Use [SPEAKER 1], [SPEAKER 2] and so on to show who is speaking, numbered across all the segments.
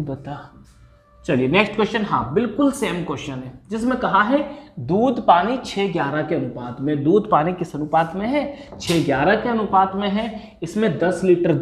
[SPEAKER 1] बता। चलिए next question, हाँ बिल्कुल सेम क्वेश्चन है जिसमें कहा है दूध पानी 6:11 के अनुपात में। दूध पानी किस अनुपात में है? 6:11 के अनुपात में है। इसमें 10 लीटर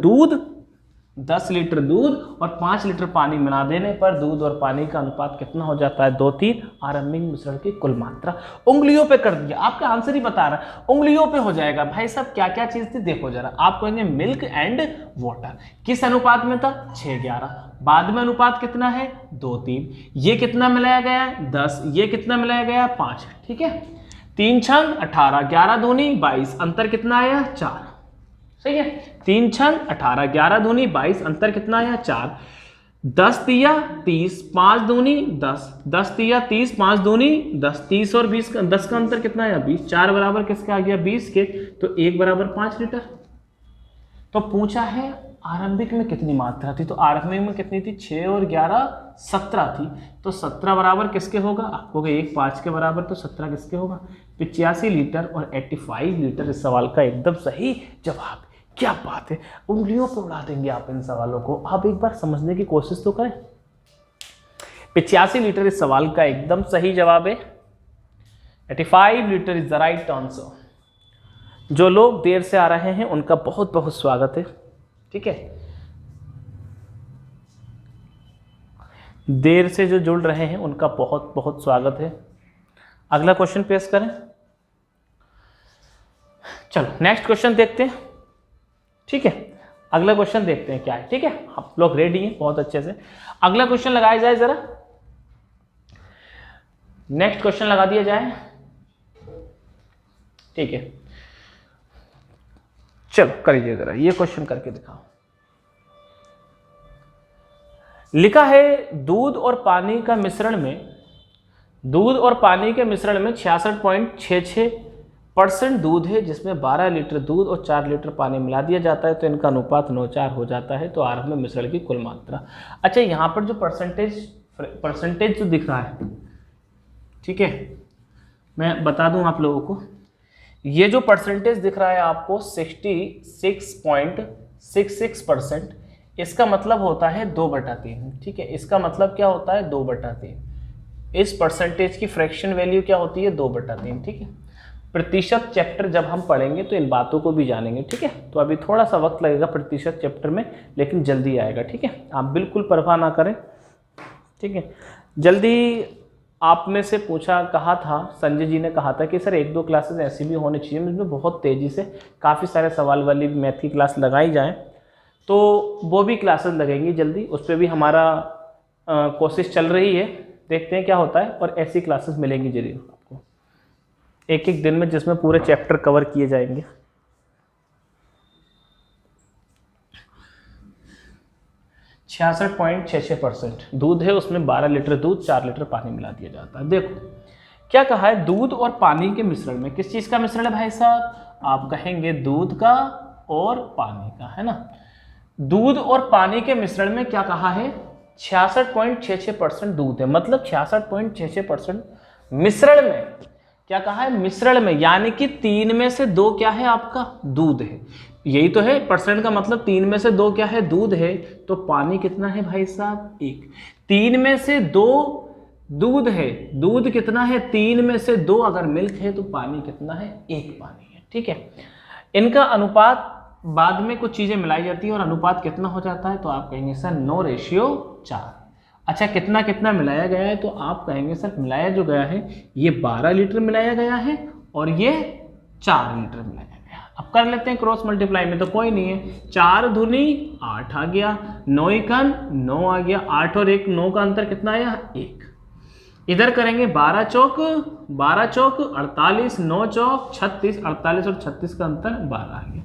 [SPEAKER 1] दूध और 5 लीटर पानी मिला देने पर दूध और पानी का अनुपात कितना हो जाता है? 2:3। आरंभिक मिश्रण की कुल मात्रा। उंगलियों पे कर दिया, आपका आंसर ही बता रहा है, उंगलियों पे हो जाएगा। भाई साहब क्या क्या चीज थी देखो जरा, आप कहेंगे मिल्क एंड वाटर। किस अनुपात में था? 6:11। बाद में अनुपात कितना है? 2:3। ये कितना मिलाया गया है? 10। ये कितना मिलाया गया? 5। ठीक है, 3 छंग 18, 11 दूनी 22, अंतर कितना आया? 4। सही है, 3 छंग 18, 11 दूनी 22, अंतर कितना आया? 4। 10 तिया 30, 5 दूनी 10, 10 तिया 30, 5 दूनी 10, 30 और 20 का 10 का अंतर कितना आया? 20। 4 बराबर किसके आ गया? 20 के। तो 1 बराबर 5 लीटर। तो पूछा है आरंभिक में कितनी मात्रा थी, तो आरंभिक में कितनी थी? 6 और 11 17 थी। तो 17 बराबर किसके होगा? आपको 1 5 के बराबर, तो 17 किसके होगा? 85 लीटर और 85 लीटर इस सवाल का एकदम सही जवाब। क्या बात है, उंगलियों पर उड़ा देंगे आप इन सवालों को। आप एक बार समझने की कोशिश तो करें। 85 लीटर इस सवाल का एकदम सही जवाब है। 85 litre is the right answer. जो लोग देर से आ रहे हैं उनका बहुत बहुत स्वागत है। ठीक है, देर से जो जुड़ रहे हैं उनका बहुत बहुत स्वागत है। अगला क्वेश्चन पेश करें। चलो नेक्स्ट क्वेश्चन देखते हैं। ठीक है, अगला क्वेश्चन देखते हैं क्या है। ठीक है, आप लोग रेडी हैं बहुत अच्छे से। अगला क्वेश्चन लगाया जाए जरा, नेक्स्ट क्वेश्चन लगा दिया जाए। ठीक है, चलो करिए जरा, ये क्वेश्चन करके दिखाओ। लिखा है दूध और पानी के मिश्रण में 66.66% दूध है, जिसमें 12 लीटर दूध और 4 लीटर पानी मिला दिया जाता है, तो इनका अनुपात 9:4 हो जाता है। तो आरंभ में मिश्रण की कुल मात्रा। अच्छा, यहाँ पर जो परसेंटेज जो दिख रहा है, ठीक है, मैं बता दूं आप लोगों को, ये जो परसेंटेज दिख रहा है आपको 66.66%, इसका मतलब होता है 2/3। ठीक है, इसका मतलब क्या होता है? 2/3। इस परसेंटेज की फ्रैक्शन वैल्यू क्या होती है? 2/3। ठीक है, प्रतिशत चैप्टर जब हम पढ़ेंगे तो इन बातों को भी जानेंगे। ठीक है, तो अभी थोड़ा सा वक्त लगेगा प्रतिशत चैप्टर में, लेकिन जल्दी आएगा। ठीक है, आप बिल्कुल परवाह ना करें। ठीक है, जल्दी। आप में से कहा था, संजय जी ने कहा था कि सर 1-2 क्लासेस ऐसी भी होनी चाहिए जिसमें बहुत तेज़ी से काफ़ी सारे सवाल वाली मैथ की क्लास लगाई जाएं, तो वो भी क्लासेस लगेंगी जल्दी। उस पर भी हमारा कोशिश चल रही है, देखते हैं क्या होता है। और ऐसी क्लासेस मिलेंगी जरूर आपको एक दिन में, जिसमें पूरे चैप्टर कवर किए जाएंगे। 66.66% दूध है, उसमें 12 लीटर दूध 4 लीटर पानी मिला दिया जाता है। देखो क्या कहा है, दूध और पानी के मिश्रण में। किस चीज़ का मिश्रण है भाई साहब? आप कहेंगे दूध का और पानी का, है ना। दूध और पानी के मिश्रण में क्या कहा है? 66.66% दूध है, मतलब 66.66% मिश्रण में। क्या कहा है? मिश्रण में, यानी कि 3 में से 2 क्या है? आपका दूध है। यही तो है, परसेंट का मतलब 3 में से 2 क्या है? दूध है। तो पानी कितना है भाई साहब? 1। 3 में से 2 दूध है, दूध कितना है? 3 में से 2 अगर मिल्क है तो पानी कितना है? 1 पानी है। ठीक है, इनका अनुपात बाद में कुछ चीजें मिलाई जाती है और अनुपात कितना हो जाता है? तो आप कहेंगे सर 9:4। अच्छा, कितना कितना मिलाया गया है? तो आप कहेंगे सर मिलाया जो गया है ये 12 लीटर मिलाया गया है और ये 4 लीटर मिलाया गया। अब कर लेते हैं क्रॉस मल्टीप्लाई में, तो कोई नहीं है। 4 दूनी 8 आ गया, 9 एकन 9 आ गया, 8 और 1 9 का अंतर कितना आया? 1। इधर करेंगे 12 चौक 48, 9 चौक 36, 48 और 36 का अंतर 12 आ गया।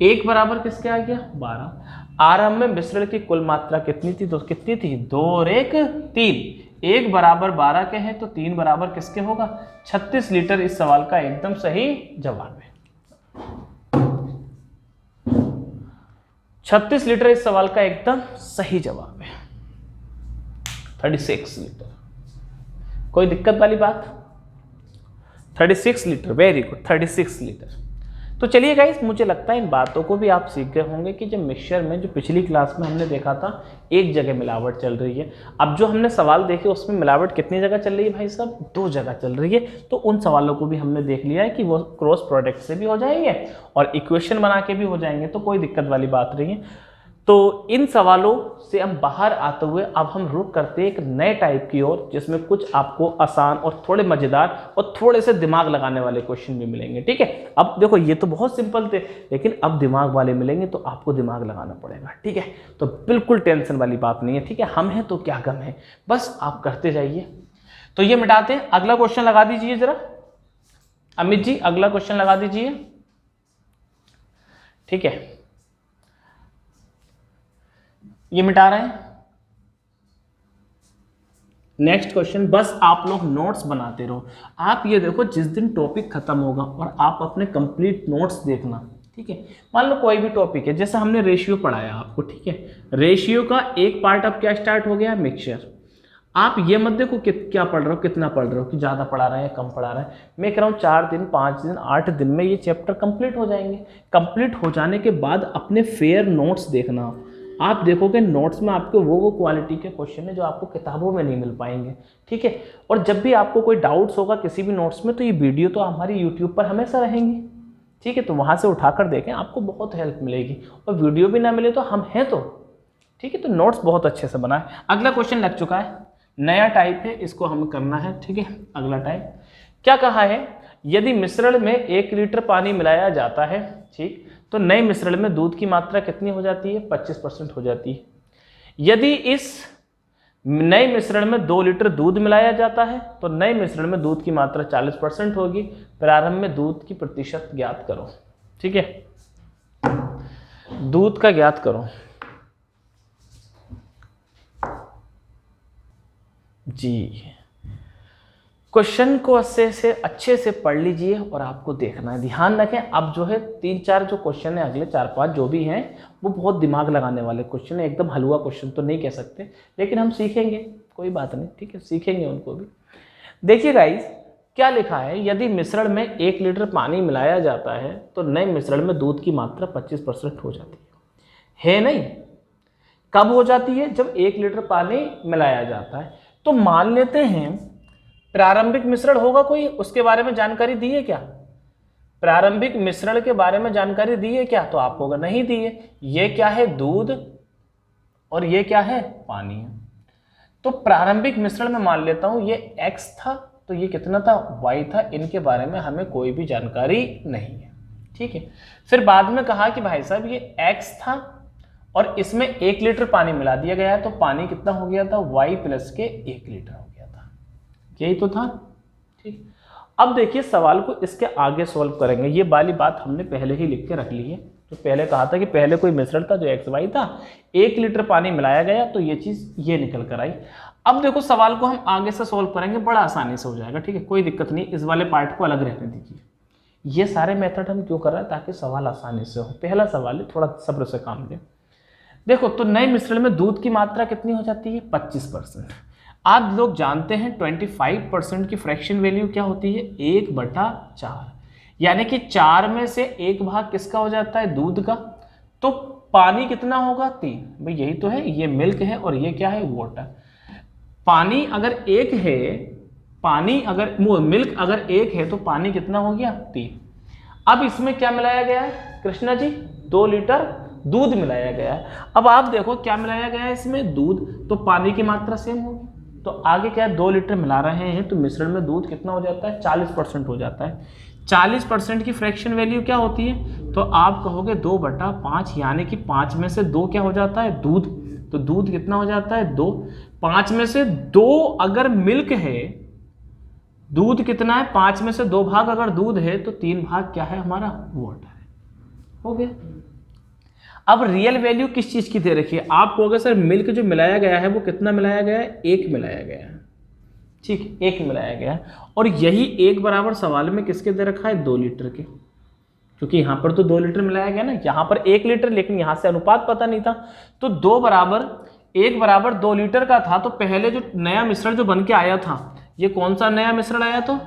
[SPEAKER 1] 1 बराबर किसके आ गया? 12। आरंभ में मिश्रण की कुल मात्रा कितनी थी? तो कितनी थी? 2 और 1 3। 1 बराबर 12 के हैं, तो 3 बराबर किसके होगा? 36 लीटर इस सवाल का एकदम सही जवाब है। 36 लीटर इस सवाल का एकदम सही जवाब है। 36 लीटर, कोई दिक्कत वाली बात? 36 लीटर, वेरी गुड, 36 लीटर। तो चलिए गाइस, मुझे लगता है इन बातों को भी आप सीख गए होंगे कि जब मिक्सचर में, जो पिछली क्लास में हमने देखा था एक जगह मिलावट चल रही है, अब जो हमने सवाल देखे उसमें मिलावट कितनी जगह चल रही है भाई साहब, 2 जगह चल रही है। तो उन सवालों को भी हमने देख लिया है कि वो क्रॉस प्रोडक्ट से भी हो जाएंगे और इक्वेशन बना के भी हो जाएंगे, तो कोई दिक्कत वाली बात नहीं है। तो इन सवालों से हम बाहर आते हुए अब हम रुक करते हैं एक नए टाइप की ओर, जिसमें कुछ आपको आसान और थोड़े मजेदार और थोड़े से दिमाग लगाने वाले क्वेश्चन भी मिलेंगे। ठीक है, अब देखो ये तो बहुत सिंपल थे, लेकिन अब दिमाग वाले मिलेंगे तो आपको दिमाग लगाना पड़ेगा। ठीक है, तो बिल्कुल टेंशन वाली बात नहीं है। ठीक है, हम हैं तो क्या गम है, बस आप करते जाइए। तो ये मिटाते हैं, अगला क्वेश्चन लगा दीजिए जरा अमित जी, अगला क्वेश्चन लगा दीजिए। ठीक है, ये मिटा रहे हैं। नेक्स्ट क्वेश्चन, बस आप लोग नोट्स बनाते रहो। आप ये देखो, जिस दिन टॉपिक खत्म होगा और आप अपने कंप्लीट नोट्स देखना। ठीक है, मान लो कोई भी टॉपिक है, जैसे हमने रेशियो पढ़ाया आपको। ठीक है, रेशियो का एक पार्ट अब क्या स्टार्ट हो गया, मिक्सचर। आप ये मत देखो क्या पढ़ रहे हो, कितना पढ़ रहे हो, कि ज़्यादा पढ़ा रहे हैं कम पढ़ा रहे हैं। मैं कह रहा हूँ 4 दिन 5 दिन 8 दिन में ये चैप्टर कंप्लीट हो जाएंगे। कंप्लीट हो जाने के बाद अपने फेयर नोट्स देखना। आप देखोगे नोट्स में आपके वो क्वालिटी के क्वेश्चन है जो आपको किताबों में नहीं मिल पाएंगे। ठीक है, और जब भी आपको कोई डाउट्स होगा किसी भी नोट्स में, तो ये वीडियो तो हमारी यूट्यूब पर हमेशा रहेंगी। ठीक है, तो वहाँ से उठाकर देखें, आपको बहुत हेल्प मिलेगी। और वीडियो भी ना मिले तो हम हैं तो। ठीक है, तो नोट्स बहुत अच्छे से बनाए। अगला क्वेश्चन लग चुका है, नया टाइप है, इसको हमें करना है। ठीक है, अगला टाइप क्या कहा है, यदि मिश्रण में 1 लीटर पानी मिलाया जाता है, ठीक, तो नए मिश्रण में दूध की मात्रा कितनी हो जाती है, 25% हो जाती है। यदि इस नए मिश्रण में 2 लीटर दूध मिलाया जाता है तो नए मिश्रण में दूध की मात्रा 40% होगी। प्रारंभ में दूध की प्रतिशत ज्ञात करो। ठीक है, दूध का ज्ञात करो जी। क्वेश्चन को अच्छे से पढ़ लीजिए और आपको देखना है, ध्यान रखें। अब जो है 3-4 जो क्वेश्चन है, अगले 4-5 जो भी हैं, वो बहुत दिमाग लगाने वाले क्वेश्चन है। एकदम हलवा क्वेश्चन तो नहीं कह सकते, लेकिन हम सीखेंगे, कोई बात नहीं। ठीक है, सीखेंगे उनको भी। देखिए गाइस, क्या लिखा है, यदि मिश्रण में 1 लीटर पानी मिलाया जाता है तो नए मिश्रण में दूध की मात्रा 25% हो जाती है नहीं? कब हो जाती है, जब 1 लीटर पानी मिलाया जाता है। तो मान लेते हैं प्रारंभिक मिश्रण होगा कोई, उसके बारे में जानकारी दी है क्या, प्रारंभिक मिश्रण के बारे में जानकारी दी है क्या, तो आपको अगर नहीं दी है, ये क्या है, दूध, और ये क्या है, पानी है। तो प्रारंभिक मिश्रण में मान लेता हूं ये x था, तो ये कितना था, y था। इनके बारे में हमें कोई भी जानकारी नहीं है। ठीक है, फिर बाद में कहा कि भाई साहब ये x था और इसमें 1 लीटर पानी मिला दिया गया है, तो पानी कितना हो गया था, y प्लस के 1 लीटर हो गया था। यही तो था। ठीक, अब देखिए सवाल को इसके आगे सॉल्व करेंगे। ये वाली बात हमने पहले ही लिख के रख ली है। तो पहले कहा था कि पहले कोई मिश्रण था जो XY था, 1 लीटर पानी मिलाया गया, तो ये चीज़ ये निकल कर आई। अब देखो सवाल को हम आगे से सॉल्व करेंगे, बड़ा आसानी से हो जाएगा। ठीक है, कोई दिक्कत नहीं, इस वाले पार्ट को अलग रहने दीजिए। ये सारे मेथड हम क्यों कर रहे हैं, ताकि सवाल आसानी से हो। पहला सवाल है, थोड़ा सब्र से काम लें। देखो, तो नए मिश्रण में दूध की मात्रा कितनी हो जाती है, 25%। आप लोग जानते हैं 25% की फ्रैक्शन वैल्यू क्या होती है, 1/4, यानी कि 4 में से 1 भाग किसका हो जाता है, दूध का। तो पानी कितना होगा, 3। भाई यही तो है, ये मिल्क है और ये क्या है, वाटर। पानी अगर 1 है, मिल्क अगर 1 है, तो पानी कितना हो गया, 3। अब इसमें क्या मिलाया गया है कृष्णा जी, 2 लीटर दूध मिलाया गया है। अब आप देखो क्या मिलाया गया है इसमें, दूध, तो पानी की मात्रा सेम होगी। तो आगे क्या है, 2 लीटर मिला रहे हैं, तो मिश्रण में दूध कितना हो जाता है, 40% हो जाता है। 40% की फ्रैक्शन वैल्यू क्या होती है, तो आप कहोगे 2/5, यानी कि 5 में से 2 क्या हो जाता है, दूध। तो दूध कितना हो जाता है, 2। 5 में से 2 अगर मिल्क है, दूध कितना है, 5 में से 2 भाग अगर दूध है, तो 3 भाग क्या है हमारा, वाटर है। हो गया। अब रियल वैल्यू किस चीज की दे रखी है, आप कहोगे सर मिल्क जो मिलाया गया है वो कितना मिलाया गया है, 1 मिलाया गया है। ठीक, 1 मिलाया गया है। और यही 1 बराबर सवाल में किसके दे रखा है, 2 लीटर के, क्योंकि यहां पर तो 2 लीटर मिलाया गया ना, यहां पर 1 लीटर, लेकिन यहां से अनुपात पता नहीं था। तो 1 बराबर 2 लीटर का था। तो पहले जो नया मिश्रण जो बन के आया था, ये कौन सा नया मिश्रण आया, तो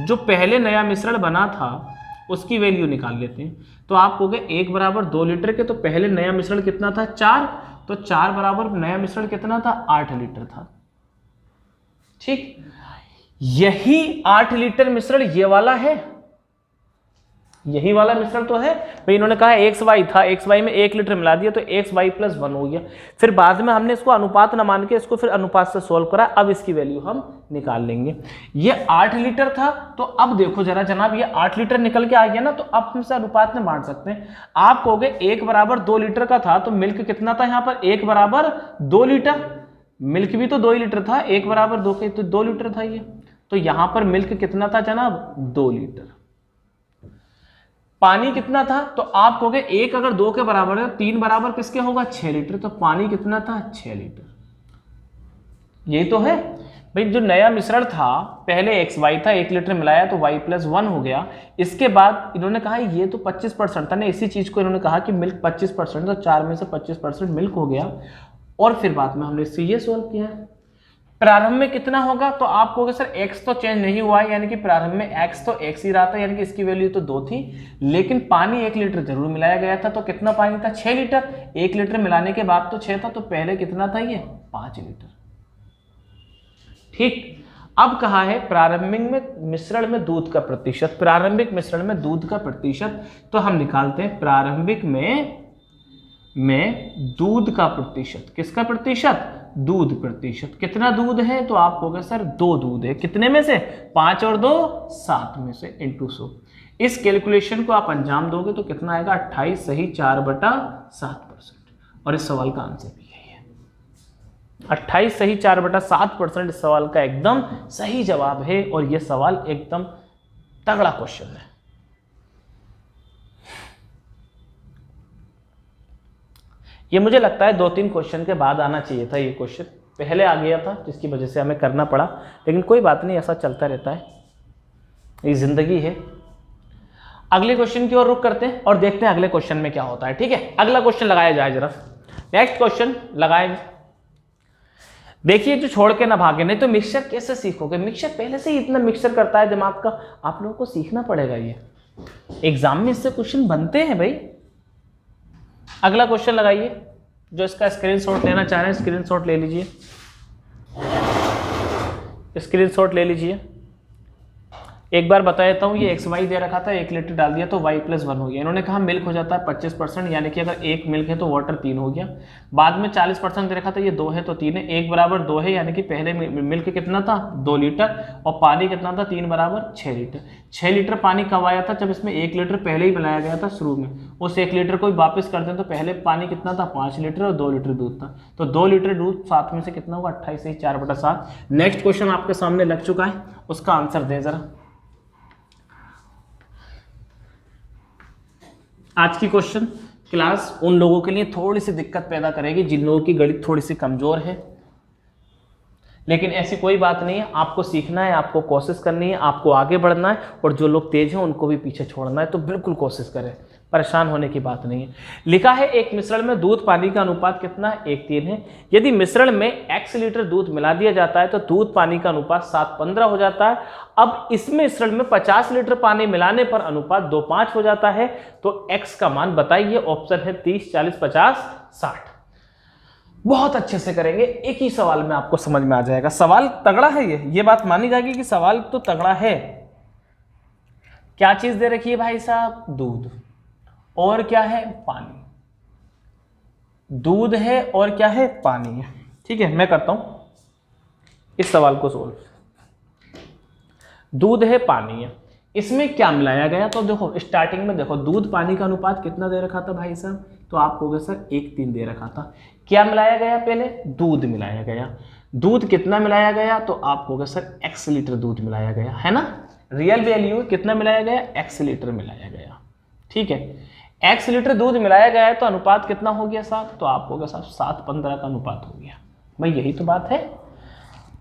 [SPEAKER 1] जो पहले नया मिश्रण बना था उसकी वैल्यू निकाल लेते हैं। तो आप कहोगे 1 बराबर 2 लीटर के, तो पहले नया मिश्रण कितना था 4, तो 4 बराबर नया मिश्रण कितना था 8 लीटर था। ठीक, यही 8 लीटर मिश्रण ये वाला है, यही वाला मिश्रण तो है भाई। इन्होंने कहा एक्स वाई था, एक्स वाई में 1 लीटर मिला दिया तो एक्स वाई प्लस 1 हो गया। फिर बाद में हमने इसको अनुपात न मान के इसको फिर अनुपात से सोल्व करा। अब इसकी वैल्यू हम निकाल लेंगे। ये 8 लीटर था, तो अब देखो जरा जनाब, ये 8 लीटर निकल के आ गया ना, तो अब हम इसे अनुपात में बांट सकते हैं। आप कहोगे 1 बराबर 2 लीटर का था, तो मिल्क कितना था यहाँ पर 1 बराबर 2 लीटर, मिल्क भी तो 2 ही लीटर था, 1 बराबर 2 के तो 2 लीटर था ये। तो यहां पर मिल्क कितना था जनाब 2 लीटर। पानी कितना था, तो आप कहोगे 1 अगर 2 के बराबर है, 3 बराबर किसके होगा 6 लीटर, तो पानी कितना था 6 लीटर। यही तो है भाई। जो नया मिश्रण था पहले एक्स वाई था, 1 लीटर मिलाया तो वाई प्लस 1 हो गया। इसके बाद इन्होंने कहा ये तो 25% था ना, इसी चीज को इन्होंने कहा कि मिल्क 25%, तो 4 में से 25% मिल्क हो गया। और फिर बाद में हमने इससे ये सोल्व किया। प्रारंभ में कितना होगा, तो आप कहोगे सर x तो चेंज नहीं हुआ है, यानी कि प्रारंभ में x तो x ही रहा था, यानी कि इसकी वैल्यू तो 2 थी, लेकिन पानी 1 लीटर जरूर मिलाया गया था। तो कितना पानी था 6 लीटर, 1 लीटर मिलाने के बाद तो 6 था, तो पहले कितना था ये 5 लीटर। ठीक, अब कहा है प्रारंभिक में मिश्रण में दूध का प्रतिशत, प्रारंभिक मिश्रण में दूध का प्रतिशत, तो हम निकालते हैं प्रारंभिक में दूध का प्रतिशत। किसका प्रतिशत, दूध प्रतिशत। कितना दूध है, तो आप कहोगे सर 2 दूध है। कितने में से 5 और 2 7 में से इंटू 100। इस कैलकुलेशन को आप अंजाम दोगे तो कितना आएगा 28 सही 4/7%। और इस सवाल का आंसर भी यही है, 28 सही 4/7% इस सवाल का एकदम सही जवाब है। और यह सवाल एकदम तगड़ा क्वेश्चन है। ये मुझे लगता है 2-3 क्वेश्चन के बाद आना चाहिए था, ये क्वेश्चन पहले आ गया था जिसकी वजह से हमें करना पड़ा, लेकिन कोई बात नहीं, ऐसा चलता रहता है, ये जिंदगी है। अगले क्वेश्चन की ओर रुख करते हैं और देखते हैं अगले क्वेश्चन में क्या होता है। ठीक है, अगला क्वेश्चन लगाया जाए जरा, नेक्स्ट क्वेश्चन लगाए। देखिए जो छोड़ के ना भागे, नहीं तो मिक्सचर कैसे सीखोगे, मिक्सचर पहले से ही इतना मिक्सचर करता है दिमाग का, आप लोगों को सीखना पड़ेगा। ये एग्जाम में इससे क्वेश्चन बनते हैं भाई। अगला क्वेश्चन लगाइए, जो इसका स्क्रीनशॉट लेना चाह रहे हैं स्क्रीनशॉट ले लीजिए, स्क्रीनशॉट ले लीजिए। एक बार बता देता हूँ, ये एक्स वाई दे रखा था, 1 लीटर डाल दिया तो वाई प्लस 1 हो गया। इन्होंने कहा मिल्क हो जाता है 25%, यानी कि अगर 1 मिल्क है तो वाटर 3 हो गया। बाद में 40% दे रखा था, ये 2 है तो 3 है, 1 बराबर 2 है, यानी कि पहले मिल्क कितना था 2 लीटर और पानी कितना था 3 बराबर 6 लीटर। 6 लीटर पानी कब आया था, जब इसमें 1 लीटर पहले ही मिलाया गया था शुरू में। उस 1 लीटर को भी वापस कर दें तो पहले पानी कितना था 5 लीटर और 2 लीटर दूध था, तो 2 लीटर दूध 7 में से कितना होगा 28 से 4/7। नेक्स्ट क्वेश्चन आपके सामने लग चुका है, उसका आंसर दें जरा। आज की क्वेश्चन क्लास उन लोगों के लिए थोड़ी सी दिक्कत पैदा करेगी जिन लोगों की गणित थोड़ी सी कमजोर है, लेकिन ऐसी कोई बात नहीं है। आपको सीखना है, आपको कोशिश करनी है, आपको आगे बढ़ना है, और जो लोग तेज हैं उनको भी पीछे छोड़ना है, तो बिल्कुल कोशिश करें, परेशान होने की बात नहीं है। लिखा है एक मिश्रण में दूध पानी का अनुपात कितना है 1:3 है। यदि मिश्रण में x लीटर दूध मिला दिया जाता है तो दूध पानी का अनुपात 7:15 हो जाता है। अब इस मिश्रण में 50 लीटर पानी मिलाने पर अनुपात 2:5 हो जाता है, तो x का मान बताइए। ऑप्शन है 30, 40, 50, 60। बहुत अच्छे से करेंगे, एक ही सवाल में आपको समझ में आ जाएगा। सवाल तगड़ा है, ये बात मानी जाएगी कि सवाल तो तगड़ा है। क्या चीज दे रखी है भाई साहब, दूध, और क्या है पानी। दूध है और क्या है पानी है। ठीक है, मैं करता हूं इस सवाल को सोल्व। दूध है पानी है, इसमें क्या मिलाया गया, तो देखो स्टार्टिंग में देखो दूध पानी का अनुपात कितना दे रखा था भाई साहब, तो आप कहोगे सर 1:3 दे रखा था। क्या मिलाया गया, पहले दूध मिलाया गया। दूध कितना मिलाया गया, तो आप कहोगे सर x लीटर दूध मिलाया गया, है ना। रियल वैल्यू कितना मिलाया गया, x लीटर मिलाया गया। ठीक है, x लीटर दूध मिलाया गया है तो अनुपात कितना हो गया 7, तो आप कहोगे साहब 7:15 का अनुपात हो गया। भाई यही तो बात है,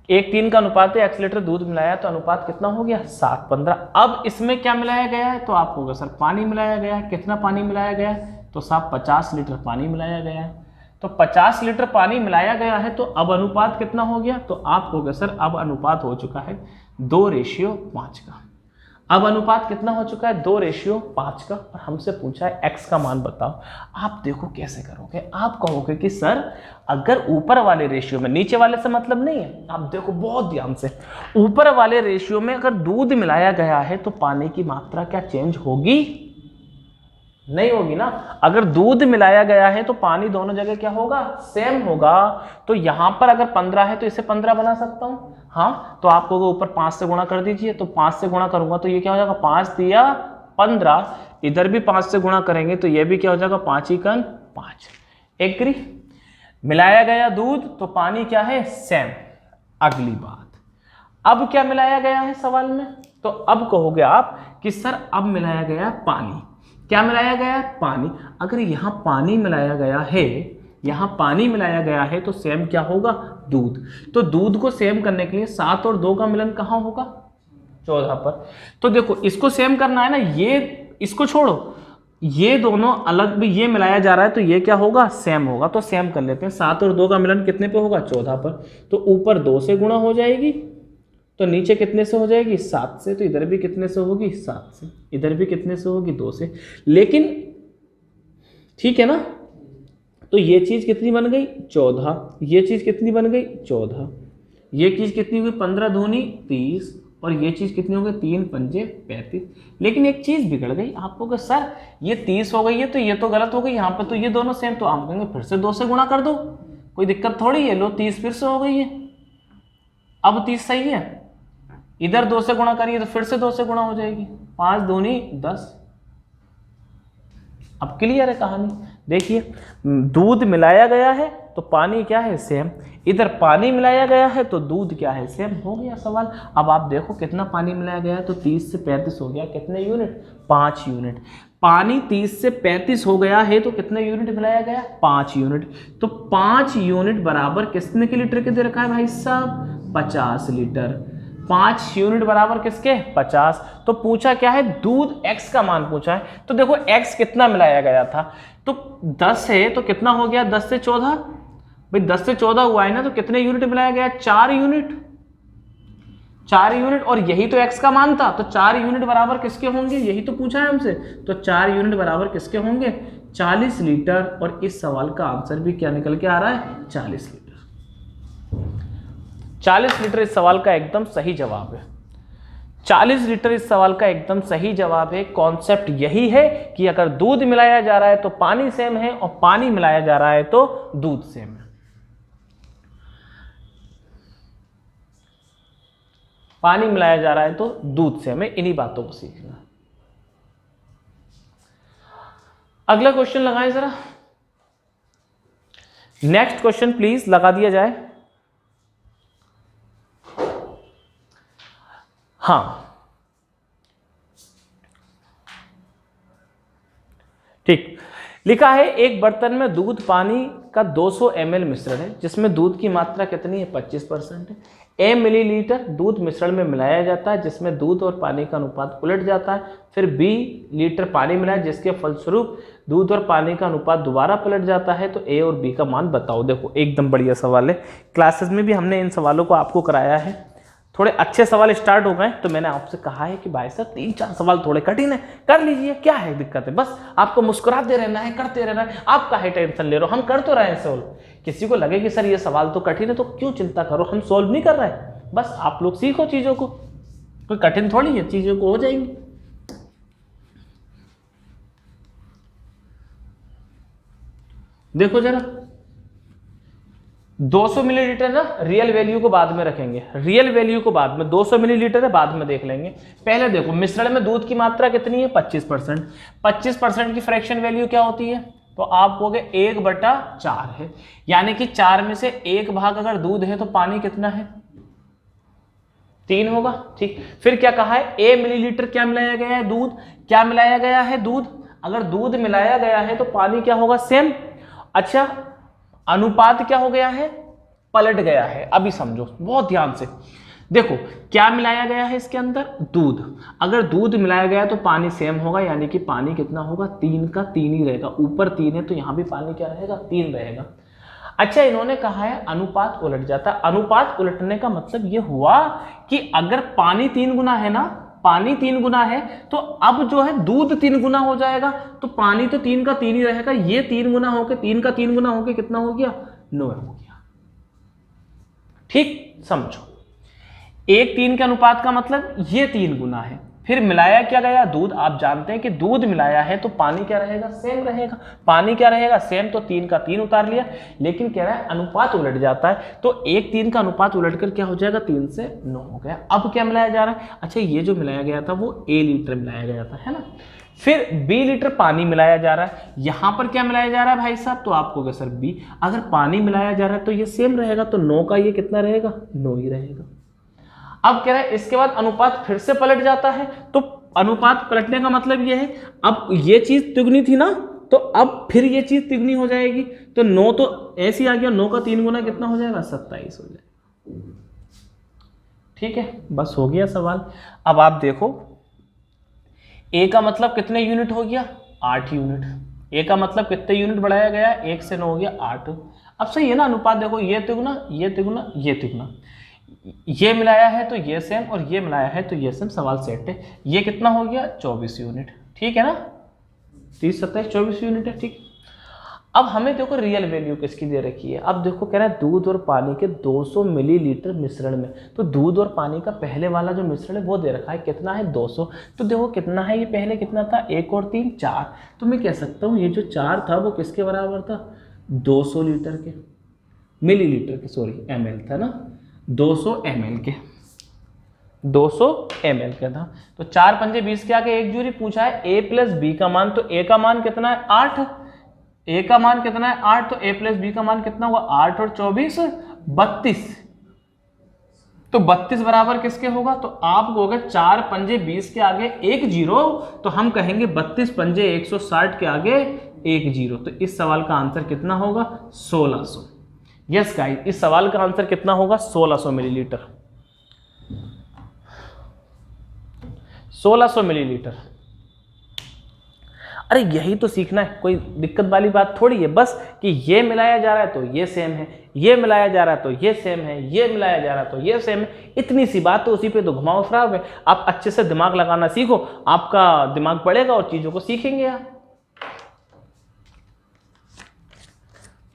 [SPEAKER 1] 1:3 का अनुपात है, x लीटर दूध मिलाया तो अनुपात कितना हो गया 7:15। अब इसमें क्या मिलाया गया है, तो आप कहोगे सर पानी मिलाया गया है। कितना पानी मिलाया गया है, तो साहब 50 लीटर पानी मिलाया गया है। तो 50 लीटर पानी मिलाया गया है, तो अब अनुपात कितना हो गया, तो आप कहोगे सर अब अनुपात हो चुका है 2:5 का। अब अनुपात कितना हो चुका है 2:5 का, और हमसे पूछा है x का मान बताओ। आप देखो कैसे करोगे, आप कहोगे कि सर अगर ऊपर वाले रेशियो में, नीचे वाले से मतलब नहीं है, आप देखो बहुत ध्यान से, ऊपर वाले रेशियो में अगर दूध मिलाया गया है तो पानी की मात्रा क्या चेंज होगी? नहीं होगी ना। अगर दूध मिलाया गया है तो पानी दोनों जगह क्या होगा? सेम होगा। तो यहां पर अगर 15 है तो इसे 15 बना सकता हूं। हाँ, तो आप कहोगे ऊपर 5 से गुणा कर दीजिए, तो 5 से गुणा करूंगा तो ये क्या हो जाएगा? 5 दिया 15, इधर भी 5 से गुणा करेंगे तो ये भी क्या हो जाएगा? 5 ही कन 5। एग्री? मिलाया गया दूध तो पानी क्या है? सेम। अगली बात, अब क्या मिलाया गया है सवाल में? तो अब कहोगे आप कि सर अब मिलाया गया पानी। क्या मिलाया गया है? पानी। अगर यहां पानी मिलाया गया है, यहां पानी मिलाया गया है तो सेम क्या होगा? दूध। तो दूध को सेम करने के लिए 7 और 2 का मिलन कहां होगा? 14 पर। तो देखो इसको सेम करना है ना, ये इसको छोड़ो, ये दोनों अलग भी ये मिलाया जा रहा है तो ये क्या होगा? सेम होगा। तो सेम कर लेते हैं। 7 और 2 का मिलन कितने पे होगा? 14 पर। तो ऊपर 2 से गुणा हो जाएगी तो नीचे कितने से हो जाएगी? 7 से। तो इधर भी कितने से होगी? 7 से। इधर भी कितने से होगी? 2 से। लेकिन ठीक है ना, तो ये चीज कितनी बन गई? 14। ये चीज कितनी बन गई? 14। ये चीज कितनी हुई? 15 दूनी 30, और ये चीज कितनी हो गई? 3 पंजे 35। लेकिन एक चीज बिगड़ गई। आपको कि सर ये 30 हो गई है तो ये तो गलत हो गई, यहाँ पर तो ये दोनों सेम, तो आप कहेंगे फिर से 2 से गुणा कर दो, कोई दिक्कत थोड़ी है। लो 30 फिर से हो गई है, अब 30 सही है। इधर 2 से गुणा करिए तो फिर से 2 से गुणा हो जाएगी, 5 दूनी 10। अब क्लियर है कहानी। देखिए दूध मिलाया गया है तो पानी क्या है? सेम। इधर पानी मिलाया गया है तो दूध क्या है? सेम। हो गया सवाल। अब आप देखो कितना पानी मिलाया गया है, तो 30 से 35 हो गया। कितने यूनिट? 5 यूनिट। पानी 30 से 35 हो गया है तो कितने यूनिट मिलाया गया? 5 यूनिट। तो 5 यूनिट बराबर कितने के लीटर के दे रखा है भाई साहब? 50 लीटर। 5 यूनिट बराबर किसके? 50। तो पूछा क्या है? दूध x का मान पूछा है। तो देखो x कितना मिलाया गया था, तो 10 है तो कितना हो गया? 10 से 14 भाई, 10 से 14 हुआ है ना, तो कितने यूनिट मिलाया गया? 4 यूनिट। 4 यूनिट, और यही तो x का मान था, तो 4 यूनिट बराबर किसके होंगे? यही तो पूछा है हमसे। तो 4 यूनिट बराबर किसके होंगे? 40 लीटर। और इस सवाल का आंसर भी क्या निकल के आ रहा है? 40 लीटर। 40 लीटर इस सवाल का एकदम सही जवाब है। 40 लीटर इस सवाल का एकदम सही जवाब है। कॉन्सेप्ट यही है कि अगर दूध मिलाया जा रहा है तो पानी सेम है, और पानी मिलाया जा रहा है तो दूध सेम है। पानी मिलाया जा रहा है तो दूध सेम है। इन्हीं बातों को सीखना। अगला क्वेश्चन लगाएं जरा। नेक्स्ट क्वेश्चन प्लीज लगा दिया जाए। हाँ ठीक, लिखा है एक बर्तन में दूध पानी का 200 ml मिश्रण है जिसमें दूध की मात्रा कितनी है? 25% है। a मिलीलीटर दूध मिश्रण में मिलाया जाता है जिसमें दूध और पानी का अनुपात उलट जाता है। फिर b लीटर पानी मिलाया जिसके फलस्वरूप दूध और पानी का अनुपात दोबारा पलट जाता है। तो a और b का मान बताओ। देखो एकदम बढ़िया सवाल है। क्लासेस में भी हमने इन सवालों को आपको कराया है। थोड़े अच्छे सवाल स्टार्ट हो गए तो मैंने आपसे कहा है कि भाई साहब 3-4 सवाल थोड़े कठिन है, कर लीजिए, क्या है दिक्कत है? बस आपको मुस्कुराते रहना है, करते रहना है। आप काहे टेंशन ले रहे हो? हम कर तो रहे हैं सोल्व। किसी को लगे कि सर ये सवाल तो कठिन है तो क्यों चिंता करो, हम सोल्व नहीं कर रहे हैं। बस आप लोग सीखो चीज़ों को, कोई कठिन थोड़ी है, चीज़ों को हो जाएंगी। देखो जरा 200 मिलीलीटर ना, रियल वैल्यू को बाद में रखेंगे, रियल वैल्यू को बाद में, 200 मिलीलीटर है बाद में देख लेंगे। पहले देखो मिश्रण में दूध की मात्रा कितनी है? 25%। 25% की फ्रैक्शन वैल्यू क्या होती है? तो आप कहोगे 1/4 है, यानी कि 4 में से 1 भाग अगर दूध है तो पानी कितना है? 3 होगा। ठीक, फिर क्या कहा है? a मिलीलीटर क्या मिलाया गया है? दूध। क्या मिलाया गया है? दूध। अगर दूध मिलाया गया है तो पानी क्या होगा? सेम। अच्छा, अनुपात क्या हो गया है? पलट गया है। अभी समझो बहुत ध्यान से। देखो क्या मिलाया गया है इसके अंदर? दूध। अगर दूध मिलाया गया तो पानी सेम होगा, यानी कि पानी कितना होगा? 3 का 3 ही रहेगा। ऊपर 3 है तो यहां भी पानी क्या रहेगा? 3 रहेगा। अच्छा, इन्होंने कहा है अनुपात उलट जाता है। अनुपात उलटने का मतलब यह हुआ कि अगर पानी 3 गुना है ना, पानी 3 गुना है तो अब जो है दूध 3 गुना हो जाएगा, तो पानी तो 3 का 3 ही रहेगा, ये 3 गुना होके 3 का 3 गुना होके कितना हो गया 9 हो गया। ठीक समझो, 1:3 के अनुपात का मतलब ये 3 गुना है। फिर मिलाया क्या गया दूध, आप जानते हैं कि दूध मिलाया है तो पानी क्या रहेगा सेम रहेगा, पानी क्या रहेगा सेम, तो 3 का 3 उतार लिया। लेकिन कह रहा है अनुपात उलट जाता है, तो 1:3 का अनुपात उलटकर क्या हो जाएगा 3 से 9 हो गया। अब क्या मिलाया जा रहा है, अच्छा ये जो मिलाया गया था वो A लीटर मिलाया गया था, है ना। फिर B लीटर पानी मिलाया जा रहा है, यहां पर क्या मिलाया जा रहा है भाई साहब, तो आपको क्या सर B, अगर पानी मिलाया जा रहा है तो ये सेम रहेगा, तो 9 का ये कितना रहेगा 9 ही रहेगा। अब कह रहा है इसके बाद अनुपात फिर से पलट जाता है, तो अनुपात पलटने का मतलब ये है अब ये चीज तिगुनी थी ना, तो अब फिर ये चीज तिगुनी हो जाएगी, तो 9 तो ऐसे ही आ गया, 9 का 3 गुना कितना हो जाएगा 27 हो जाएगा। ठीक है, बस हो गया सवाल। अब आप देखो A का मतलब कितने यूनिट हो गया 8 यूनिट, A का मतलब कितने यूनिट बढ़ाया गया 1 से 9 हो गया 8। अब सही है ना, अनुपात देखो ये तिगुना ये तिगुना ये तिगुना, ये मिलाया है तो ये सेम और ये मिलाया है तो ये सेम, सवाल सेट है। ये कितना हो गया 24 यूनिट, ठीक है ना, 30 27 24 यूनिट है। ठीक, अब हमें देखो रियल वैल्यू किसकी दे रखी है। अब देखो कह रहा है दूध और पानी के 200 मिलीलीटर मिश्रण में, तो दूध और पानी का पहले वाला जो मिश्रण है वो दे रखा है कितना है 200, तो देखो कितना है ये, पहले कितना था 1 और 3 4, तो मैं कह सकता हूँ ये जो 4 था वो किसके बराबर था 200 लीटर के, मिलीलीटर के सॉरी ml था ना, 200 ml के, 200 ml का था। तो 4 पंजे 20 के आगे एक जोड़ी पूछा है A प्लस बी का मान, तो A का मान कितना है 8, A का मान कितना है 8, तो A प्लस बी का मान कितना हुआ 8 और 24 32, तो 32 बराबर किसके होगा, तो आप कहोगे 4 पंजे 20 के आगे एक जीरो, तो हम कहेंगे 32 पंजे 160 के आगे एक जीरो, तो इस सवाल का आंसर कितना होगा 1600। यस गाइस, इस सवाल का आंसर कितना होगा 1600 मिलीलीटर, 1600 मिलीलीटर। अरे यही तो सीखना है, कोई दिक्कत वाली बात थोड़ी है, बस कि ये मिलाया जा रहा है तो ये सेम है, ये मिलाया जा रहा है तो ये सेम है, ये मिलाया जा रहा है तो ये सेम है, इतनी सी बात तो उसी पे तो घुमाव फिराव है। आप अच्छे से दिमाग लगाना सीखो, आपका दिमाग बढ़ेगा और चीजों को सीखेंगे आप।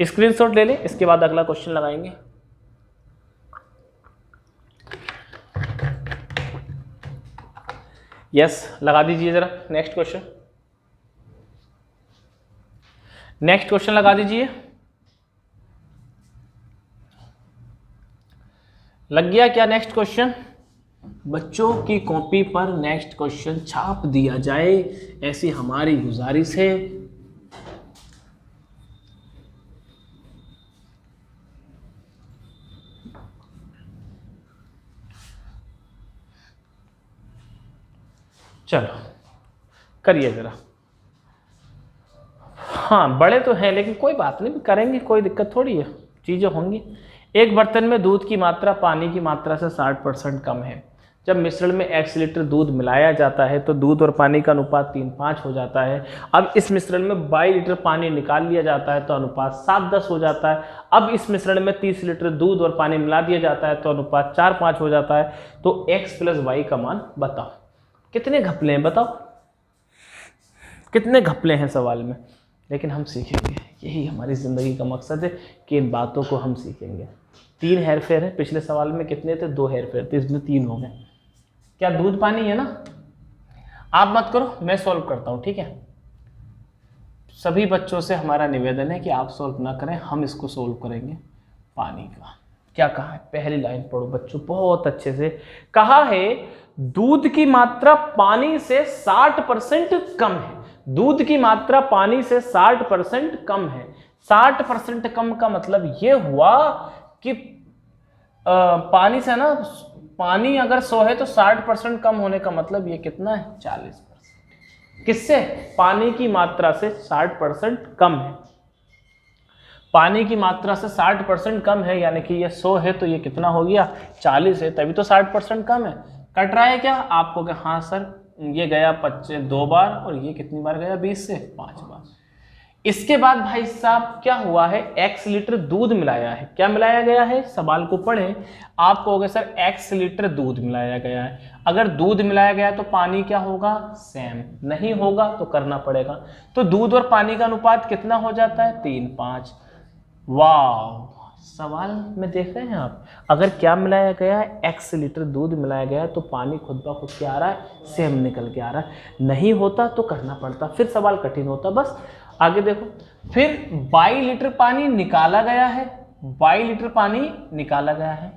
[SPEAKER 1] स्क्रीनशॉट ले लें, इसके बाद अगला क्वेश्चन लगाएंगे। यस लगा दीजिए जरा, नेक्स्ट क्वेश्चन, नेक्स्ट क्वेश्चन लगा दीजिए। लग गया क्या नेक्स्ट क्वेश्चन, बच्चों की कॉपी पर नेक्स्ट क्वेश्चन छाप दिया जाए, ऐसी हमारी गुजारिश है। चलो करिए जरा। हाँ बड़े तो हैं लेकिन कोई बात नहीं, करेंगे, कोई दिक्कत थोड़ी है, चीज़ें होंगी। एक बर्तन में दूध की मात्रा पानी की मात्रा से 60% कम है। जब मिश्रण में x लीटर दूध मिलाया जाता है तो दूध और पानी का अनुपात 3:5 हो जाता है। अब इस मिश्रण में 22 लीटर पानी निकाल लिया जाता है तो अनुपात 7:10 हो जाता है। अब इस मिश्रण में 30 लीटर दूध और पानी मिला दिया जाता है तो अनुपात 4:5 हो जाता है। तो x प्लस y का मान बताओ। कितने घपले हैं बताओ, कितने घपले हैं सवाल में, लेकिन हम सीखेंगे, यही हमारी ज़िंदगी का मकसद है कि इन बातों को हम सीखेंगे। 3 हेरफेर है, पिछले सवाल में कितने थे 2 हेरफेर थे, इसमें 3 हो गए। क्या दूध पानी है ना, आप मत करो, मैं सॉल्व करता हूँ, ठीक है। सभी बच्चों से हमारा निवेदन है कि आप सॉल्व ना करें, हम इसको सॉल्व करेंगे। पानी का क्या कहा है, पहली लाइन पढ़ो बच्चों बहुत अच्छे से। कहा है दूध की मात्रा पानी से 60% कम है। दूध की मात्रा पानी से 60% कम है। 60% कम का मतलब ये हुआ कि पानी से ना, पानी अगर 100 है तो 60% कम होने का मतलब ये कितना है 40%। किससे, पानी की मात्रा से 60% कम है। पानी की मात्रा से 60% कम है, यानी कि ये 100 है तो ये कितना हो गया 40 है, तभी तो 60% कम है। कट रहा है क्या आपको कि हाँ सर ये गया 2 बार और ये कितनी बार गया 20 से 5 बार। इसके बाद भाई साहब क्या हुआ है, x लीटर दूध मिलाया है। क्या मिलाया गया है, सवाल को पढ़ें, आप कहोगे सर x लीटर दूध मिलाया गया है। अगर दूध मिलाया गया तो पानी क्या होगा, सेम। नहीं होगा तो करना पड़ेगा। तो दूध और पानी का अनुपात कितना हो जाता है, 3:5। वाह, सवाल में देख रहे हैं आप, अगर क्या मिलाया गया है, x लीटर दूध मिलाया गया है तो पानी खुद ब खुद क्या आ रहा है, सेम निकल के आ रहा है। नहीं होता तो करना पड़ता, फिर सवाल कठिन होता। बस आगे देखो, फिर 22 लीटर पानी निकाला गया है। 22 लीटर पानी निकाला गया है,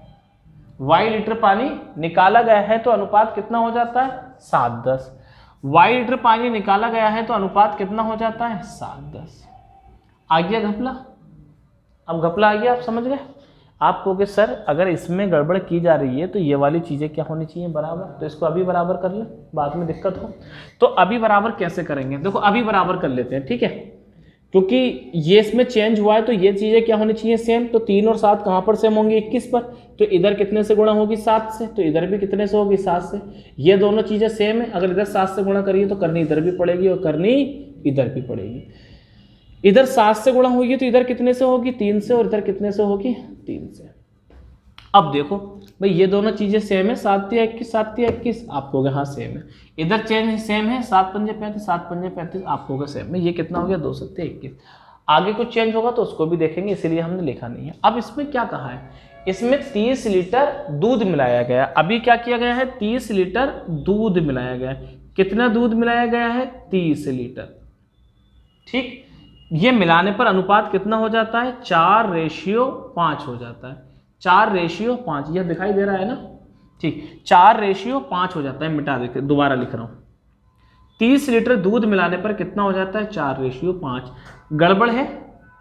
[SPEAKER 1] 22 लीटर पानी निकाला गया है तो अनुपात कितना हो जाता है, 7:10। 22 लीटर पानी निकाला गया है तो अनुपात कितना हो जाता है, 7:10। आ गया घपला, अब घपला आ गया, आप समझ गए। आप कहोगे सर अगर इसमें गड़बड़ की जा रही है तो ये वाली चीज़ें क्या होनी चाहिए, बराबर। तो इसको अभी बराबर कर ले, बाद में दिक्कत हो तो। अभी बराबर कैसे करेंगे, देखो अभी बराबर कर लेते हैं, ठीक है, क्योंकि ये इसमें चेंज हुआ है तो ये चीज़ें क्या होनी चाहिए, सेम। तो 3 और 7 कहाँ पर सेम होंगी, 21 पर। तो इधर कितने से गुणा होगी, 7 से, तो इधर भी कितने से होगी, 7 से। ये दोनों चीज़ें सेम है, अगर इधर 7 से गुणा करिए तो करनी इधर भी पड़ेगी और करनी इधर भी पड़ेगी। इधर 7 से गुणा होगी तो इधर कितने से होगी, 3 से, और इधर कितने से होगी, 3 से। अब देखो भाई ये दोनों चीजें सेम है, 7 या 21, 7 या 21, आप कहोगे हाँ सेम है। इधर चेंज सेम है, 7 पंजे 35, 7 पंजे 35, आप कहोगे सेम है। ये कितना हो गया, 2 7 21। आगे कुछ चेंज होगा तो उसको भी देखेंगे, इसीलिए हमने लिखा नहीं है। अब इसमें क्या कहा है, इसमें 30 लीटर दूध मिलाया गया। अभी क्या किया गया है, 30 लीटर दूध मिलाया गया है। कितना दूध मिलाया गया है, 30 लीटर, ठीक। ये मिलाने पर अनुपात कितना हो जाता है, 4:5 हो जाता है। 4:5, यह दिखाई दे रहा है ना, ठीक, 4:5 हो जाता है। मिटा देते, दोबारा लिख रहा हूं, 30 लीटर दूध मिलाने पर कितना हो जाता है, 4:5। गड़बड़ है,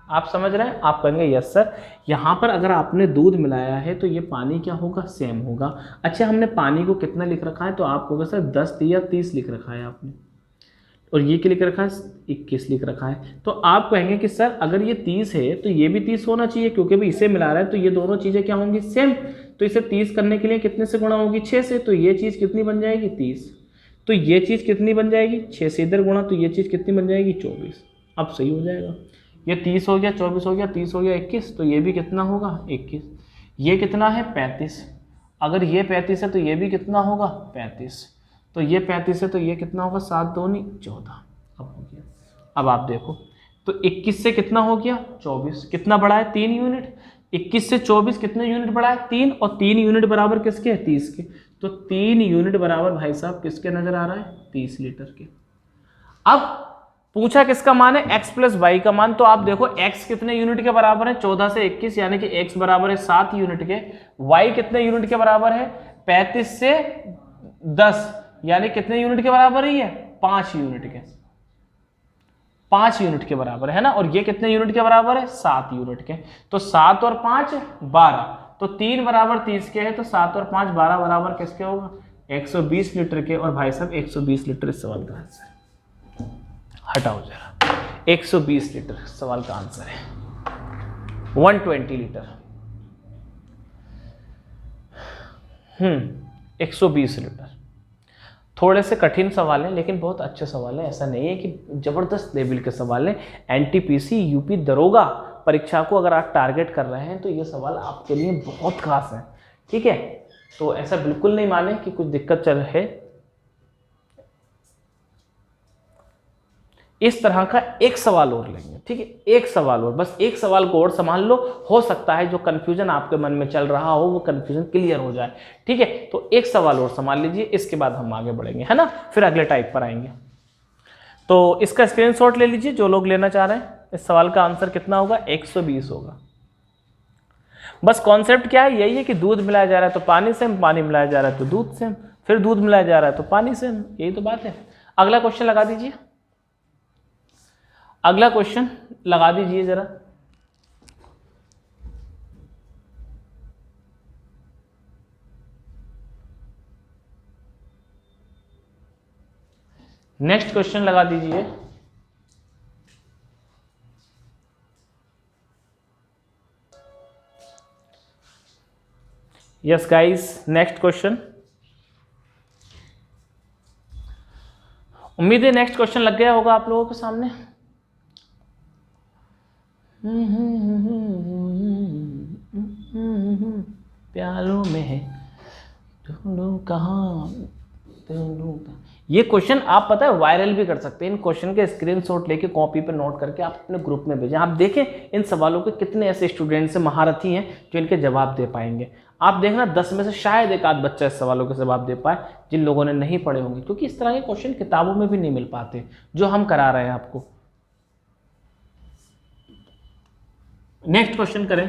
[SPEAKER 1] आप समझ रहे हैं। आप कहेंगे यस सर, यहां पर अगर आपने दूध मिलाया है तो ये पानी क्या होगा, सेम होगा। अच्छा, हमने पानी को कितना लिख रखा है, तो आप कहोगे सर 10 या 30 लिख रखा है आपने, और ये क्या लिख रखा है, 21 लिख रखा है। तो आप कहेंगे कि सर अगर ये 30 है तो ये भी 30 होना चाहिए, क्योंकि भी इसे मिला रहा है तो ये दोनों चीज़ें क्या होंगी, सेम। तो इसे 30 करने के लिए कितने से गुणा होगी, 6 से। तो ये चीज़ कितनी बन जाएगी, 30। तो ये चीज़ कितनी बन जाएगी, 6 से इधर गुणा, तो ये चीज़ कितनी बन जाएगी, 24। अब सही हो जाएगा, ये 30 हो गया, 24 हो गया, 30 हो गया, 21, तो ये भी कितना होगा, 21। ये कितना है, 35। अगर ये 35 है तो ये भी कितना होगा, 35। तो ये 35 है तो ये कितना होगा, 7 दूनी 14। अब हो गया। अब आप देखो, तो 21 से कितना हो गया, 24। कितना बढ़ा है, 3 यूनिट। 21 से 24 कितने यूनिट बढ़ा है, 3। और 3 यूनिट बराबर किसके, 30 के। तो 3 यूनिट बराबर भाई साहब किसके नजर आ रहा है, 30 लीटर के। अब पूछा किसका मान है, x प्लस वाई का मान। तो आप देखो x कितने यूनिट के बराबर है, 14 से 21, यानी कि x बराबर है 7 यूनिट के। y कितने यूनिट के बराबर है, 35 से 10, यानी कितने यूनिट के बराबर है, ये 5 यूनिट के। 5 यूनिट के बराबर है ना। और ये कितने यूनिट के बराबर है, 7 यूनिट के। तो 7 और 5 12, तो 3 बराबर 30 के है, तो 7 और 5 12 बराबर किसके होगा, 120 लीटर के। और भाई साहब 120 लीटर इस सवाल का आंसर है। हटाओ जरा, 120 लीटर सवाल का आंसर है। 120 लीटर 120 लीटर। थोड़े से कठिन सवाल हैं लेकिन बहुत अच्छे सवाल हैं। ऐसा नहीं है कि जबरदस्त लेवल के सवाल हैं। एनटीपीसी यूपी दरोगा परीक्षा को अगर आप टारगेट कर रहे हैं तो ये सवाल आपके लिए बहुत खास है, ठीक है। तो ऐसा बिल्कुल नहीं माने कि कुछ दिक्कत चल रही है। इस तरह का एक सवाल और लेंगे, ठीक है, एक सवाल और, बस एक सवाल को और संभाल लो। हो सकता है जो कंफ्यूजन आपके मन में चल रहा हो वो कंफ्यूजन क्लियर हो जाए, ठीक है। तो एक सवाल और संभाल लीजिए, इसके बाद हम आगे बढ़ेंगे, है ना, फिर अगले टाइप पर आएंगे। तो इसका स्क्रीनशॉट ले लीजिए जो लोग लेना चाह रहे हैं। इस सवाल का आंसर कितना होगा, 120 होगा। बस कॉन्सेप्ट क्या है, यही है कि दूध मिलाया जा रहा है तो पानी सेम, पानी मिलाया जा रहा है तो दूध सेम, फिर दूध मिलाया जा रहा है तो पानी सेम, यही तो बात है। अगला क्वेश्चन लगा दीजिए, अगला क्वेश्चन लगा दीजिए जरा। नेक्स्ट क्वेश्चन लगा दीजिए। Yes guys, next question. उम्मीद है नेक्स्ट क्वेश्चन लग गया होगा आप लोगों के सामने। प्यालों में है ढूंढूं कहाँ ढूंढूं कहाँ। ये क्वेश्चन आप पता है वायरल भी कर सकते हैं। इन क्वेश्चन के स्क्रीनशॉट लेके कॉपी पे नोट करके आप अपने ग्रुप में भेजें। आप देखें इन सवालों के कितने ऐसे स्टूडेंट्स हैं महारथी हैं जो इनके जवाब दे पाएंगे। आप देखना 10 में से शायद एक आध बच्चा इस सवालों के जवाब दे पाए जिन लोगों ने नहीं पढ़े होंगे, क्योंकि इस तरह के क्वेश्चन किताबों में भी नहीं मिल पाते जो हम करा रहे हैं आपको। नेक्स्ट क्वेश्चन करें।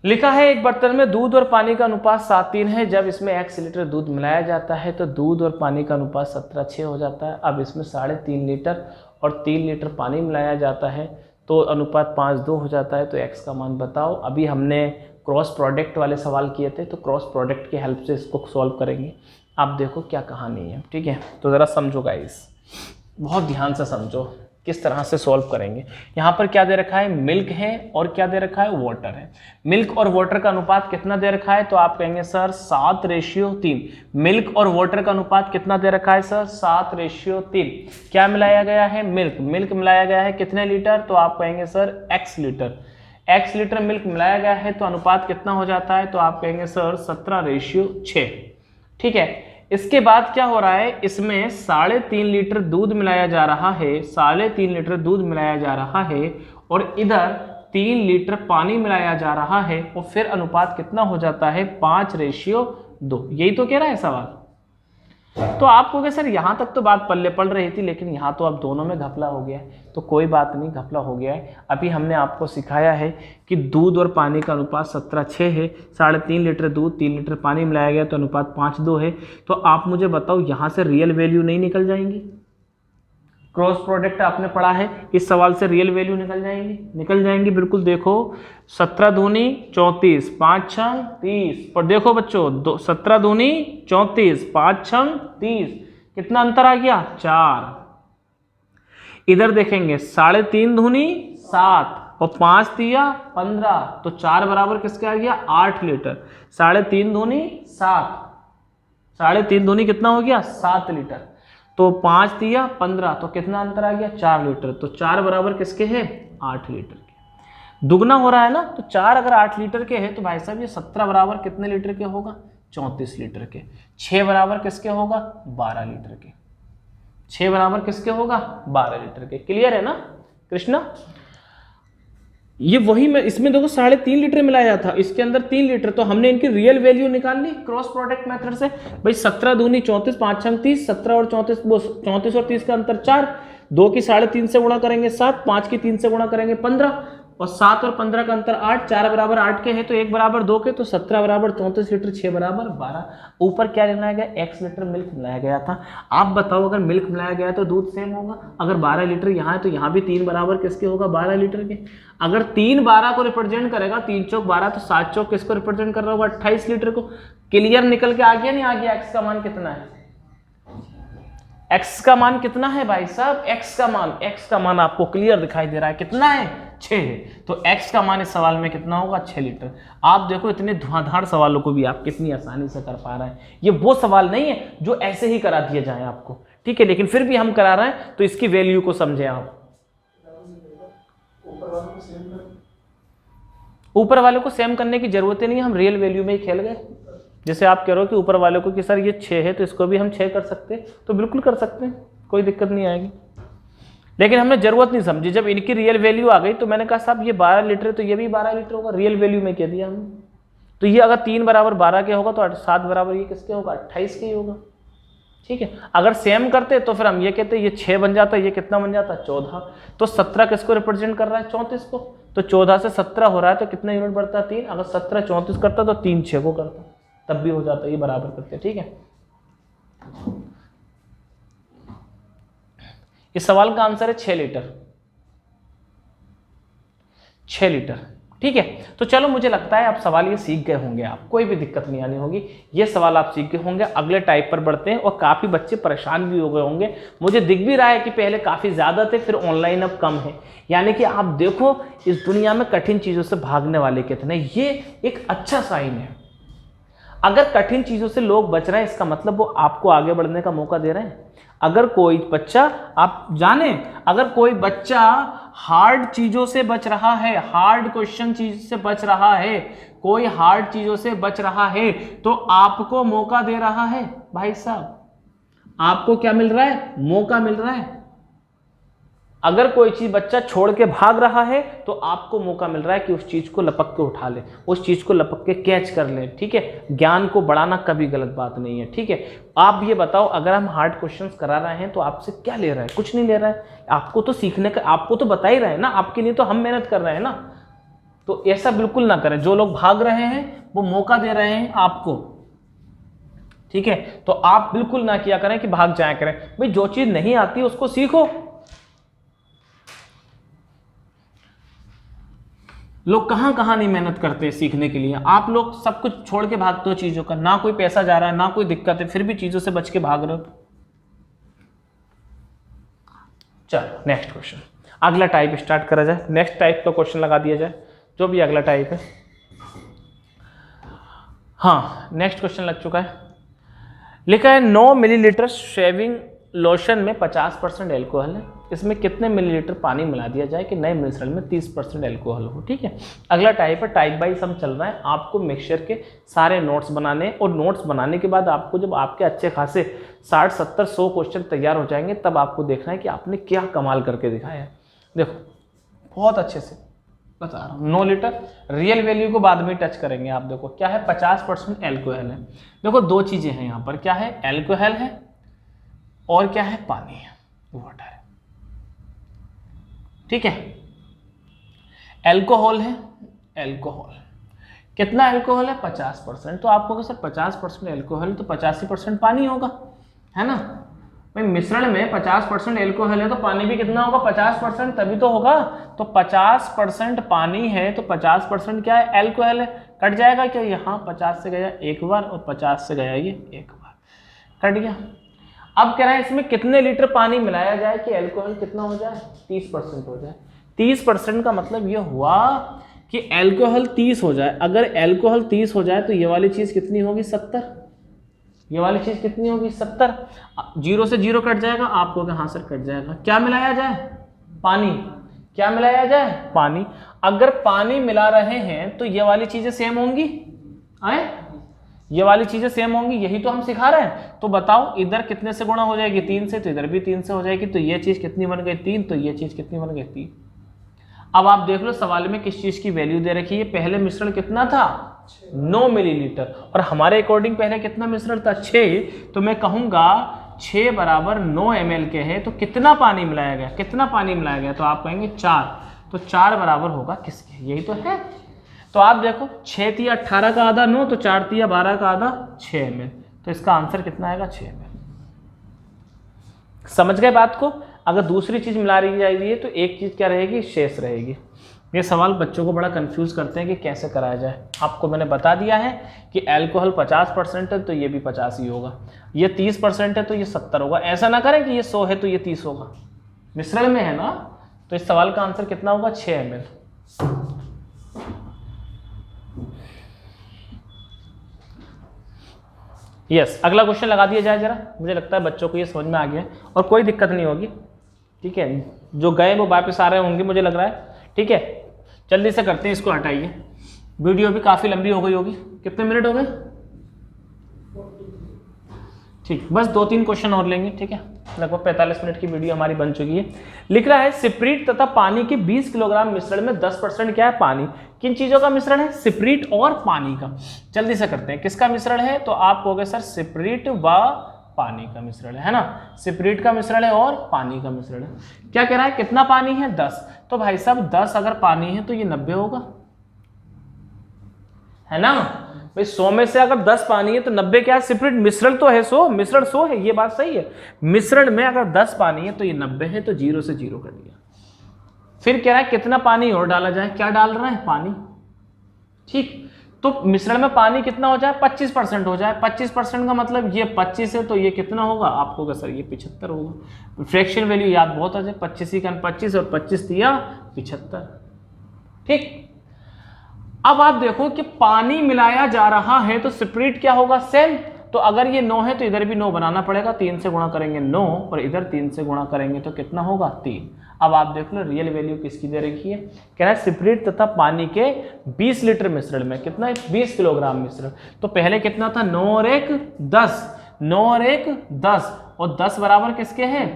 [SPEAKER 1] लिखा है एक बर्तन में दूध और पानी का अनुपात 7:3 है। जब इसमें x लीटर दूध मिलाया जाता है तो दूध और पानी का अनुपात 17:6 हो जाता है। अब इसमें 3.5 लीटर और 3 लीटर पानी मिलाया जाता है तो अनुपात 5:2 हो जाता है। तो x का मान बताओ। अभी हमने क्रॉस प्रोडक्ट वाले सवाल किए थे तो क्रॉस प्रोडक्ट की हेल्प से इसको सॉल्व करेंगे। आप देखो क्या कहानी है, ठीक है। तो ज़रा समझो गाइस, बहुत ध्यान से समझो किस तरह से सॉल्व करेंगे। यहाँ पर क्या दे रखा है, मिल्क है और क्या दे रखा है, वाटर है। मिल्क और वाटर का अनुपात कितना दे रखा है, तो आप कहेंगे सर 7:3। मिल्क और वाटर का अनुपात कितना दे रखा है सर, 7:3। क्या मिलाया गया है, मिल्क। मिल्क मिलाया गया है कितने लीटर, तो आप कहेंगे sir x litre. x litre milk मिलाया गया है तो अनुपात कितना हो जाता है, तो आप कहेंगे सर 17:6। ठीक है। इसके बाद क्या हो रहा है, इसमें 3.5 लीटर दूध मिलाया जा रहा है, 3.5 लीटर दूध मिलाया जा रहा है और इधर 3 लीटर पानी मिलाया जा रहा है और फिर अनुपात कितना हो जाता है, 5:2। यही तो कह रहा है सवाल। तो आपको क्या सर यहाँ तक तो बात पल्ले पड़ रही थी, लेकिन यहाँ तो अब दोनों में घपला हो गया है। तो कोई बात नहीं, घपला हो गया है। अभी हमने आपको सिखाया है कि दूध और पानी का अनुपात 17:6 है। 3.5 लीटर दूध 3 लीटर पानी मिलाया गया तो अनुपात 5:2 है। तो आप मुझे बताओ यहाँ से रियल वैल्यू नहीं निकल जाएंगी। क्रॉस प्रोडक्ट आपने पढ़ा है, इस सवाल से रियल वैल्यू निकल जाएंगी, निकल जाएंगी बिल्कुल। देखो 17 दूनी 34, 5 6 30। पर देखो बच्चों 17 दूनी 34, 5 6 30, कितना अंतर आ गया, 4। इधर देखेंगे 3.5 दूनी 7 और 5 दिया 15, तो 4 बराबर किसके आ गया, 8 लीटर। 3.5 दूनी 7, 3.5 दूनी कितना हो गया, 7 लीटर। तो 5 दिया 15, तो कितना अंतर आ गया, 4 लीटर। तो 4 बराबर किसके हैं, 8 लीटर के। दुगना हो रहा है ना, तो 4 अगर 8 लीटर के हैं तो भाई साहब ये 17 बराबर कितने लीटर के होगा, 34 लीटर के। 6 बराबर किसके होगा, 12 लीटर के। 6 बराबर किसके होगा, 12 लीटर के। क्लियर है ना कृष्णा। ये वही मैं इसमें देखो 3.5 लीटर मिलाया था, इसके अंदर 3 लीटर, तो हमने इनकी रियल वैल्यू निकाल ली क्रॉस प्रोडक्ट मेथड से। भाई 17 दूनी 34, 5 6 30, 17 और 34, 34 और 30 का अंतर 4, 2 की 3.5 से गुणा करेंगे 7, 5 की 3 से गुणा करेंगे 15 और 7 और 15 का अंतर 8, 4 बराबर 8 के हैं तो 1 बराबर 2 के, तो 17 बराबर 34 लीटर, 6 बराबर 12। ऊपर क्या मिलाया गया, x लीटर मिल्क मिलाया गया था। आप बताओ अगर मिल्क मिलाया गया तो दूध सेम होगा। अगर 12 लीटर यहाँ है तो यहाँ भी 3 बराबर किसके होगा, 12 लीटर के। अगर 3 12 को रिप्रेजेंट करेगा, 3 चौक 12, तो 7 चौक किसको रिप्रेजेंट कर रहा होगा, 28 लीटर को। क्लियर निकल के आ गया नहीं आ गया, x का मान कितना है, x का मान कितना है भाई साहब, x का मान आपको क्लियर दिखाई दे रहा है, कितना है, 6 है। तो x का मान इस सवाल में कितना होगा, 6 लीटर। आप देखो इतने धुआंधार सवालों को भी आप कितनी आसानी से कर पा रहे हैं। ये वो सवाल नहीं है जो ऐसे ही करा दिया जाए आपको, ठीक है, लेकिन फिर भी हम करा रहे हैं तो इसकी वैल्यू को समझे आप। ऊपर वाले को सेम करने की जरूरत ही नहीं, हम रियल वैल्यू में ही खेल गए। जैसे आप कह रहे हो कि ऊपर वाले को कि सर ये 6 है तो इसको भी हम 6 कर सकते हैं, तो बिल्कुल कर सकते हैं, कोई दिक्कत नहीं आएगी। लेकिन हमने जरूरत नहीं समझी, जब इनकी रियल वैल्यू आ गई तो मैंने कहा साहब ये 12 लीटर है तो ये भी 12 लीटर होगा, रियल वैल्यू में कह दिया हमने। तो ये अगर 3 बराबर 12 के होगा तो 7 बराबर ये किसके होगा, 28 के ही होगा, ठीक है। अगर सेम करते तो फिर हम ये कहते ये 6 बन जाता, ये कितना बन जाता, 14। तो 17 किसको रिप्रेजेंट कर रहा है, 34 को। तो 14 से 17 हो रहा है तो कितना यूनिट बढ़ता, 3। अगर 17 34 करता तो 3 6 को करता, तब भी हो जाता, ये बराबर करते, ठीक है। इस सवाल का आंसर है 6 लीटर। 6 लीटर ठीक है। तो चलो मुझे लगता है आप सवाल ये सीख गए होंगे, आप कोई भी दिक्कत नहीं आनी होगी, ये सवाल आप सीख गए होंगे। अगले टाइप पर बढ़ते हैं। और काफ़ी बच्चे परेशान भी हो गए होंगे, मुझे दिख भी रहा है कि पहले काफ़ी ज़्यादा थे, फिर ऑनलाइन अब कम है। यानी कि आप देखो इस दुनिया में कठिन चीज़ों से भागने वाले कितने, ये एक अच्छा साइन है। अगर कठिन चीज़ों से लोग बच रहे हैं इसका मतलब वो आपको आगे बढ़ने का मौका दे रहे हैं। अगर कोई बच्चा, आप जाने, अगर कोई बच्चा हार्ड चीज़ों से बच रहा है, हार्ड क्वेश्चन चीज से बच रहा है, कोई हार्ड चीज़ों से बच रहा है, तो आपको मौका दे रहा है भाई साहब। आपको क्या मिल रहा है? मौका मिल रहा है। अगर कोई चीज बच्चा छोड़ के भाग रहा है तो आपको मौका मिल रहा है कि उस चीज को लपक के उठा ले, उस चीज को लपक के कैच कर ले। ठीक है, ज्ञान को बढ़ाना कभी गलत बात नहीं है। ठीक है, आप ये बताओ, अगर हम हार्ड क्वेश्चंस करा रहे हैं तो आपसे क्या ले रहा है? कुछ नहीं ले रहा है। आपको तो सीखने का, आपको तो बता ही रहे हैं ना, आपके लिए तो हम मेहनत कर रहे हैं ना। तो ऐसा बिल्कुल ना करें। जो लोग भाग रहे हैं वो मौका दे रहे हैं आपको। ठीक है, तो आप बिल्कुल ना किया करें कि भाग जाया करें। भाई जो चीज नहीं आती उसको सीखो। लोग कहाँ कहाँ नहीं मेहनत करते सीखने के लिए। आप लोग सब कुछ छोड़ के भागते हो चीजों का, ना कोई पैसा जा रहा है, ना कोई दिक्कत है, फिर भी चीजों से बच के भाग रहे हो। चलो नेक्स्ट क्वेश्चन, अगला टाइप स्टार्ट करा जाए। नेक्स्ट टाइप का क्वेश्चन लगा दिया जाए, जो भी अगला टाइप है। हाँ, नेक्स्ट क्वेश्चन लग चुका है। लिखा है 9 मिलीलीटर शेविंग लोशन में 50% एल्कोहल है, इसमें कितने मिलीलीटर पानी मिला दिया जाए कि नए मिश्रण में 30% एल्कोहल हो। ठीक है, अगला टाइप है, टाइप वाइज हम चल रहे हैं। आपको मिक्सचर के सारे नोट्स बनाने, और नोट्स बनाने के बाद आपको जब आपके अच्छे खासे 60, 70, 100 क्वेश्चन तैयार हो जाएंगे, तब आपको देखना है कि आपने क्या कमाल करके दिखाया है। देखो बहुत अच्छे से बता रहा हूँ। 9 लीटर रियल वैल्यू को बाद में टच करेंगे। आप देखो क्या है, 50% एल्कोहल है। देखो दो चीजें हैं यहाँ पर, क्या है, एल्कोहल है और क्या है, पानी है, वाटर है। ठीक है, एल्कोहल है, एल्कोहल कितना एल्कोहल है, 50%। तो आपको सर 50% एल्कोहल तो 85% पानी होगा, है ना भाई। मिश्रण में 50% एल्कोहल है तो पानी भी कितना होगा, 50%, तभी तो होगा। तो 50% पानी है तो 50% क्या है, एल्कोहल है। कट जाएगा क्या, यहाँ 50 से गया एक बार और 50 से गया ये एक बार, कट गया। अब कह रहा है इसमें कितने लीटर पानी मिलाया जाए कि एल्कोहल कितना हो जाए, 30% हो जाए। 30% का मतलब ये हुआ कि एल्कोहल 30 हो जाए। अगर एल्कोहल 30 हो जाए तो ये वाली चीज कितनी होगी, 70। ये वाली चीज कितनी होगी, 70। 0 से 0 कट जाएगा, आपको हाँ सर कट जाएगा। क्या मिलाया जाए, पानी। क्या मिलाया जाए, पानी। अगर पानी मिला रहे हैं तो ये वाली चीजें सेम होंगी, आए, ये वाली चीजें सेम होंगी, यही तो हम सिखा रहे हैं। तो बताओ इधर कितने से गुणा हो जाएगी, 3 से, तो इधर भी 3 से हो जाएगी। तो ये चीज कितनी बन गई, 3, तो ये चीज कितनी बन गई, 3। अब आप देख लो सवाल में किस चीज की वैल्यू दे रखी है। पहले मिश्रण कितना था, 9 मिलीलीटर, और हमारे अकॉर्डिंग पहले कितना मिश्रण था, 6। तो मैं कहूंगा 6 बराबर 9 ml के है, तो कितना पानी मिलाया गया, कितना पानी मिलाया गया, तो आप कहेंगे 4। तो 4 बराबर होगा किसके, यही तो है। तो आप देखो 6 तिया 18 का आधा 9, तो 4 तिया 12 का आधा 6 ml। तो इसका आंसर कितना आएगा, 6 ml। समझ गए बात को। अगर दूसरी चीज मिला रही जाएगी तो एक चीज क्या रहेगी, शेष रहेगी। ये सवाल बच्चों को बड़ा कंफ्यूज करते हैं कि कैसे कराया जाए। आपको मैंने बता दिया है कि एल्कोहल 50% है तो ये भी 50 ही होगा, ये 30% है तो ये 70 होगा। ऐसा ना करें कि ये 100 है तो ये 30 होगा, मिश्रण में है ना। तो इस सवाल का आंसर कितना होगा, 6 ml। यस, अगला क्वेश्चन लगा दिया जाए जरा। मुझे लगता है बच्चों को ये समझ में आ गया और कोई दिक्कत नहीं होगी। ठीक है, जो गए वो वापस आ रहे होंगे मुझे लग रहा है। ठीक है, जल्दी से करते हैं, इसको हटाइए। वीडियो भी काफ़ी लंबी हो गई होगी। कितने मिनट हो गए, ठीक, बस 2-3 क्वेश्चन और लेंगे। ठीक है, लगभग 45 मिनट की वीडियो हमारी बन चुकी है। लिख रहा है सिप्रीट तथा पानी के 20 किलोग्राम मिश्रण में 10% क्या है, पानी। किन चीजों का मिश्रण है, सिप्रीट और पानी का। जल्दी से करते हैं, किसका मिश्रण है, तो आप कहोगे सर सिप्रीट व पानी का मिश्रण है ना। सिप्रीट का मिश्रण है और पानी का मिश्रण है। क्या कह रहा है, कितना पानी है, 10। तो भाई साहब 10 अगर पानी है तो ये 90 होगा, है ना भाई। 100 में से अगर 10 पानी है तो 90 क्या है, सिप्रीट। मिश्रण तो है 100, मिश्रण 100 है, ये बात सही है। मिश्रण में अगर 10 पानी है तो ये 90 है, तो 0 से 0 कर दिया। फिर कह रहा है कितना पानी और डाला जाए। क्या डाल रहे हैं, पानी। ठीक। तो मिश्रण में पानी कितना हो जाए, 25% हो जाए। 25% का मतलब ये 25 है, तो ये कितना होगा आपको होगा सर, ये 75 होगा। फ्रैक्शन वैल्यू याद बहुत आ जाए, 25 ही 25 और 25 दिया 75। ठीक। अब आप देखो कि पानी मिलाया जा रहा है तो स्प्रिट क्या होगा, सेम। तो अगर ये 9 है तो इधर भी 9 बनाना पड़ेगा, 3 से गुणा करेंगे 9 और इधर 3 से गुणा करेंगे तो कितना होगा 3। अब आप देख लो रियल वैल्यू किसकी दे रखी है, कह रहा है स्प्रिट तथा पानी के 20 लीटर मिश्रण में कितना है, 20 किलोग्राम मिश्रण। तो पहले कितना था, 9 और 1 10, 9 और 1 10 और 10 बराबर किसके हैं,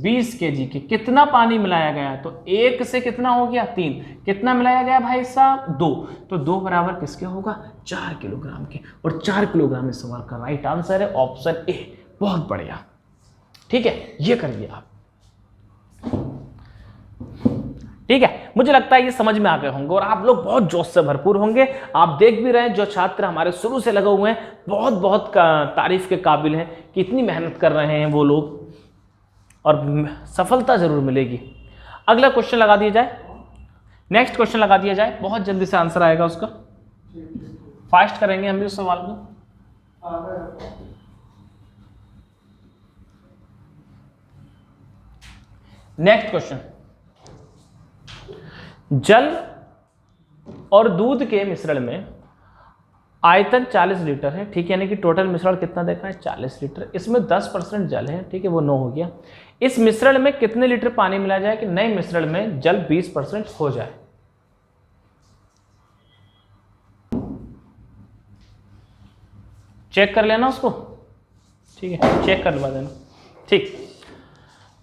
[SPEAKER 1] 20 kg के। कितना पानी मिलाया गया, तो 1 से कितना हो गया 3, कितना मिलाया गया भाई साहब 2, तो 2 बराबर किसके होगा 4 किलोग्राम के। और 4 किलोग्राम इस सवाल का राइट आंसर है ऑप्शन ए। बहुत बढ़िया, ठीक है, ये करिए आप। ठीक है, मुझे लगता है ये समझ में आ गए होंगे और आप लोग बहुत जोश से भरपूर होंगे। आप देख भी रहे हैं जो छात्र हमारे शुरू से लगे हुए हैं बहुत बहुत तारीफ के काबिल हैं कि इतनी मेहनत कर रहे हैं वो लोग, और सफलता जरूर मिलेगी। अगला क्वेश्चन लगा दिया जाए, नेक्स्ट क्वेश्चन लगा दिया जाए, बहुत जल्दी से आंसर आएगा उसका, फास्ट करेंगे हम भी उस सवाल को। नेक्स्ट क्वेश्चन, जल और दूध के मिश्रण में आयतन 40 लीटर है, ठीक है, यानी कि टोटल मिश्रण कितना देखा है 40 लीटर। इसमें 10% जल है, ठीक है, वो 9 हो गया। इस मिश्रण में कितने लीटर पानी मिलाया जाए कि नए मिश्रण में जल 20% हो जाए। चेक कर लेना उसको, ठीक है, चेक करवा देना। ठीक,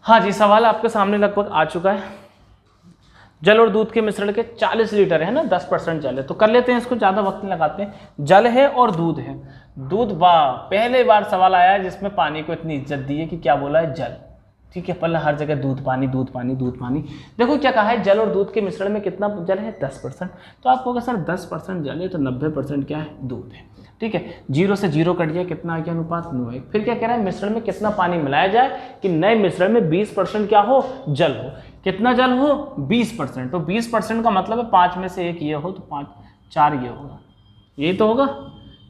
[SPEAKER 1] हाँ जी, सवाल आपके सामने लगभग आ चुका है। जल और दूध के मिश्रण के 40 लीटर है ना, 10% जल है, तो कर लेते हैं इसको, ज़्यादा वक्त नहीं लगाते हैं। जल है और दूध है, दूध पहले बार सवाल आया है जिसमें पानी को इतनी इज्जत दी है कि क्या बोला है, जल। ठीक है, पहले हर जगह दूध पानी दूध पानी दूध पानी। देखो क्या कहा है, जल और दूध के मिश्रण में कितना जल है 10%। तो आपको अगर सर 10% जल है तो 90% क्या है, दूध है। ठीक है, 0 से 0 कट गया, कितना आ गया अनुपात 9:1। फिर क्या कह रहा है, मिश्रण में कितना पानी मिलाया जाए कि नए मिश्रण में 20% क्या हो, जल हो। कितना जल हो, 20%। तो 20% का मतलब है 5 में से 1 ये हो तो 5 4 ये होगा, यही तो होगा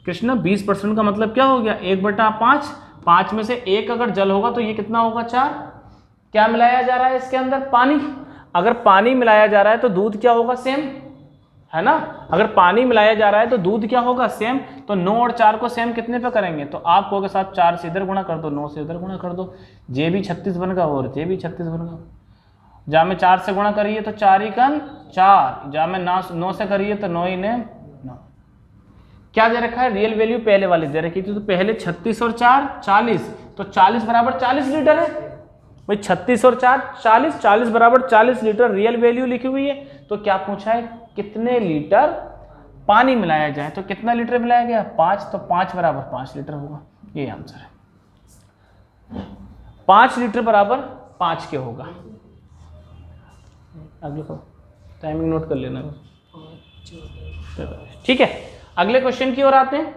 [SPEAKER 1] कृष्णा। 20% का मतलब क्या हो गया, 1/5, 5 में से 1 अगर जल होगा तो ये कितना होगा 4। क्या मिलाया जा रहा है इसके अंदर, पानी। अगर पानी मिलाया जा रहा है तो दूध क्या होगा, सेम है ना। अगर पानी मिलाया जा रहा है तो दूध क्या होगा, सेम। तो 9 और 4 को सेम कितने पे करेंगे, तो आप कहोगे साहब 4 से इधर गुणा कर दो, 9 से इधर गुणा कर दो, जे भी 36 बन गया और जे भी 36 बन गया। जहाँ में 4 से गुणा करिए तो 4 ही कन 4, जहाँ में 9 से करिए तो 9 ही ने 9। क्या दे रखा है, रियल वैल्यू पहले वाली दे रखी थी, तो पहले 36 और 4 40, तो 40 बराबर 40 लीटर है भाई। 36 और 4 40, 40 बराबर 40 लीटर रियल वैल्यू लिखी हुई है। तो क्या पूछा है, कितने लीटर पानी मिलाया जाए, तो कितना लीटर मिलाया गया 5, तो 5 बराबर 5 लीटर होगा, ये आंसर है। 5 लीटर बराबर 5 के होगा। अगले को टाइमिंग नोट कर लेना, ठीक है। अगले क्वेश्चन की ओर आते हैं,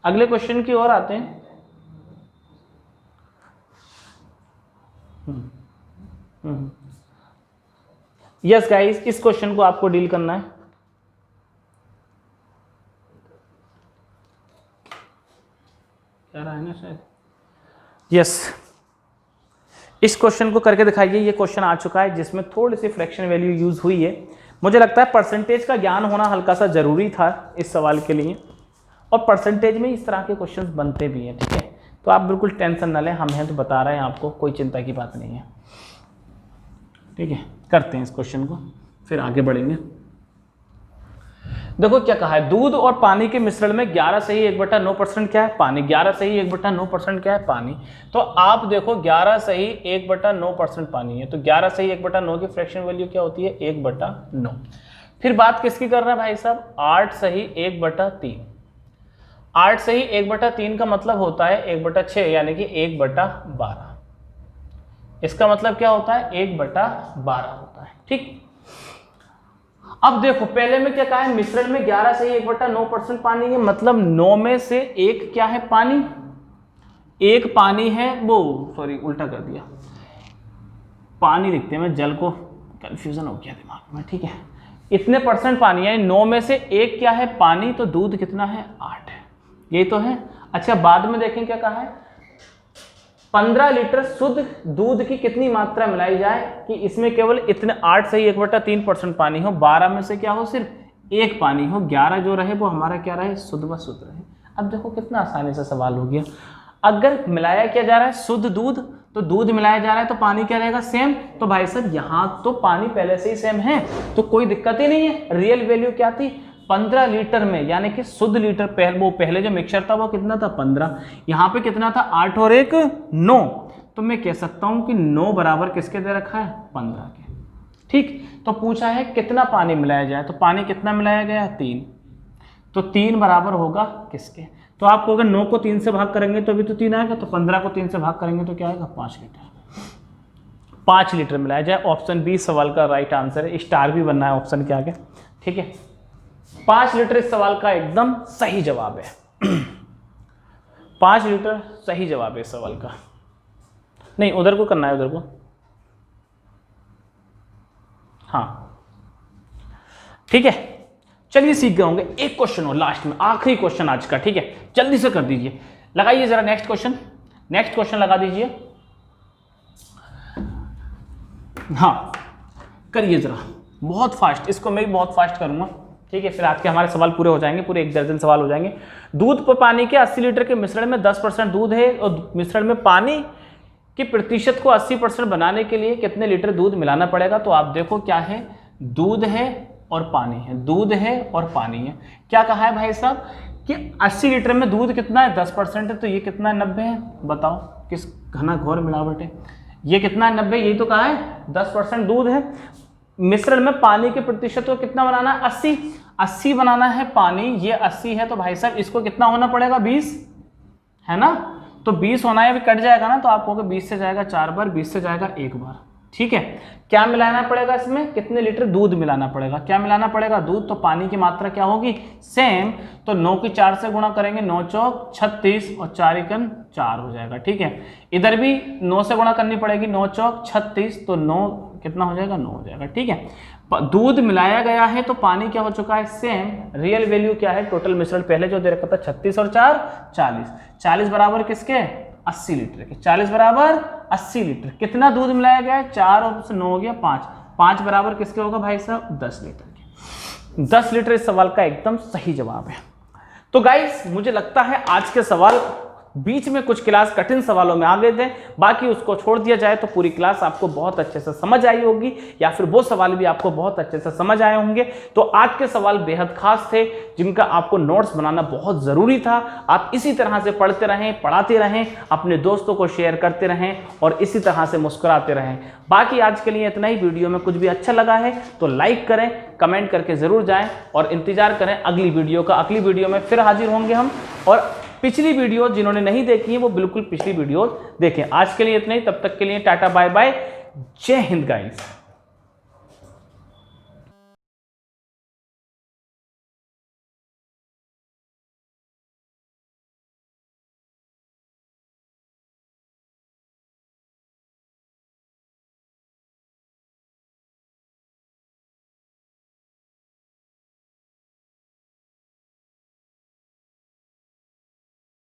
[SPEAKER 1] अगले क्वेश्चन की ओर आते हैं। यस गाइस, इस क्वेश्चन को आपको डील करना है। क्या रहा है ना शायद, यस, इस क्वेश्चन को करके दिखाइए। ये क्वेश्चन आ चुका है जिसमें थोड़ी सी फ्रैक्शन वैल्यू यूज हुई है। मुझे लगता है परसेंटेज का ज्ञान होना हल्का सा जरूरी था इस सवाल के लिए, और परसेंटेज में इस तरह के क्वेश्चंस बनते भी हैं, ठीक है। तो आप बिल्कुल टेंशन ना लें, हम हैं तो बता रहे हैं आपको, कोई चिंता की बात नहीं है, ठीक है। करते हैं इस क्वेश्चन को, फिर आगे बढ़ेंगे। देखो क्या कहा है, दूध और पानी के मिश्रण में 11 से ही 1/9% क्या है, पानी। 11 से ही 1/9% क्या है, पानी। तो आप देखो 11 से ही 1/9% पानी है, तो 11 से ही 1/9 की फ्रैक्शन वैल्यू क्या होती है, 1/9। फिर बात किसकी कर रहे हैं भाई साहब, 8 से ही 1/3। 8 से ही 1/3 का मतलब होता है 1/6, यानी कि 1/12। इसका मतलब क्या होता है, 1/12 होता है, ठीक। अब देखो पहले में क्या कहा है, मिश्रण में 11 से ही 1/9% पानी है, मतलब 9 में से 1 क्या है, पानी। 1 पानी है, वो सॉरी उल्टा कर दिया, पानी लिखते हैं, मैं जल को कंफ्यूजन हो गया दिमाग में, ठीक है। इतने परसेंट पानी है, 9 में से 1 क्या है पानी, तो दूध कितना है 8 है, यही तो है। अच्छा बाद में देखें क्या कहा है, 15 लीटर शुद्ध दूध की कितनी मात्रा मिलाई जाए कि इसमें केवल इतने 8 से ही 1/3% पानी हो, 12 में से क्या हो सिर्फ 1 पानी हो, 11 जो रहे वो हमारा क्या रहे शुद्ध व शुद्ध रहे। अब देखो कितना आसानी से सवाल हो गया। अगर मिलाया क्या जा रहा है शुद्ध दूध, तो दूध मिलाया जा रहा है तो पानी क्या रहेगा सेम, तो भाई साहब यहाँ तो पानी पहले से ही सेम है तो कोई दिक्कत ही नहीं है। रियल वैल्यू क्या थी 15 लीटर में, यानी कि शुद्ध लीटर पहले जो मिक्सचर था वो कितना था 15, यहाँ पे कितना था 8 और 1 9, तो मैं कह सकता हूँ कि 9 बराबर किसके दे रखा है 15 के। ठीक, तो पूछा है कितना पानी मिलाया जाए, तो पानी कितना मिलाया गया 3, तो 3 बराबर होगा किसके, तो आपको अगर 9 को 3 से भाग करेंगे तो भी तो 3 आएगा, तो 15 को 3 से भाग करेंगे तो क्या आएगा 5 लीटर। 5 लीटर मिलाया जाए, ऑप्शन बी सवाल का राइट आंसर है, स्टार भी बनना है ऑप्शन के आगे। ठीक है, 5 लीटर इस सवाल का एकदम सही जवाब है। 5 लीटर सही जवाब है इस सवाल का। नहीं उधर को करना है, उधर को, हाँ ठीक है। चलिए सीख गए होंगे, एक क्वेश्चन हो लास्ट में, आखिरी क्वेश्चन आज का। ठीक है, जल्दी से कर दीजिए, लगाइए जरा नेक्स्ट क्वेश्चन, नेक्स्ट क्वेश्चन लगा दीजिए। हाँ करिए जरा, बहुत फास्ट, इसको मैं भी बहुत फास्ट करूंगा। ठीक है, फिर आज के हमारे सवाल पूरे हो जाएंगे, पूरे 1 दर्जन सवाल हो जाएंगे। दूध पर पानी के 80 लीटर के मिश्रण में 10% दूध है और मिश्रण में पानी के प्रतिशत को 80% बनाने के लिए कितने लीटर दूध मिलाना पड़ेगा। तो आप देखो क्या है, दूध है और पानी है, दूध है और पानी है। क्या कहा है भाई साहब कि 80 लीटर में दूध कितना है 10% है, तो ये कितना है 90 है, बताओ किस घना घोर मिलावट है, ये कितना है 90, यही तो कहा है 10% दूध है। मिश्रण में पानी के प्रतिशत को कितना बनाना है 80 बनाना है पानी, ये 80 है, तो भाई साहब इसको कितना होना पड़ेगा 20 है ना, तो 20 होना है, अभी कट जाएगा ना, तो आप कहोगे 20 से जाएगा 4 बार, 20 से जाएगा 1 बार। ठीक है, क्या मिलाना पड़ेगा इसमें, कितने लीटर दूध मिलाना पड़ेगा, क्या मिलाना पड़ेगा दूध, तो पानी की मात्रा क्या होगी सेम, तो 9 की 4 से गुणा करेंगे, 9 चौक 36 और 4 एकम 4 हो जाएगा। ठीक है, इधर भी 9 से गुणा करनी पड़ेगी, 9 चौक 36, तो 9 कितना हो जाएगा 9 हो जाएगा। ठीक है, दूध मिलाया गया है तो पानी क्या हो चुका है सेम, रियल वैल्यू क्या है, टोटल मिश्रण पहले जो दे रखा था 36 और 4 40, 40 बराबर किसके 80 लीटर के, 40 बराबर 80 लीटर। कितना दूध मिलाया गया है 4 और 9 हो गया 5, 5 बराबर किसके होगा भाई साहब 10 लीटर के। 10 लीटर इस सवाल का एकदम सही जवाब है। तो गाइस मुझे लगता है आज के सवाल बीच में कुछ क्लास कठिन सवालों में आ गए थे, बाकी उसको छोड़ दिया जाए तो पूरी क्लास आपको बहुत अच्छे से समझ आई होगी, या फिर वो सवाल भी आपको बहुत अच्छे से समझ आए होंगे। तो आज के सवाल बेहद खास थे, जिनका आपको नोट्स बनाना बहुत ज़रूरी था। आप इसी तरह से पढ़ते रहें, पढ़ाते रहें, अपने दोस्तों को शेयर करते रहें और इसी तरह से मुस्कुराते रहें। बाकी आज के लिए इतना ही। वीडियो में कुछ भी अच्छा लगा है तो लाइक करें, कमेंट करके ज़रूर जाएँ और इंतजार करें अगली वीडियो का। अगली वीडियो में फिर हाजिर होंगे हम, और पिछली वीडियो जिन्होंने नहीं देखी है वो बिल्कुल पिछली वीडियो देखें। आज के लिए इतना ही, तब तक के लिए टाटा बाय बाय, जय हिंद गाइस।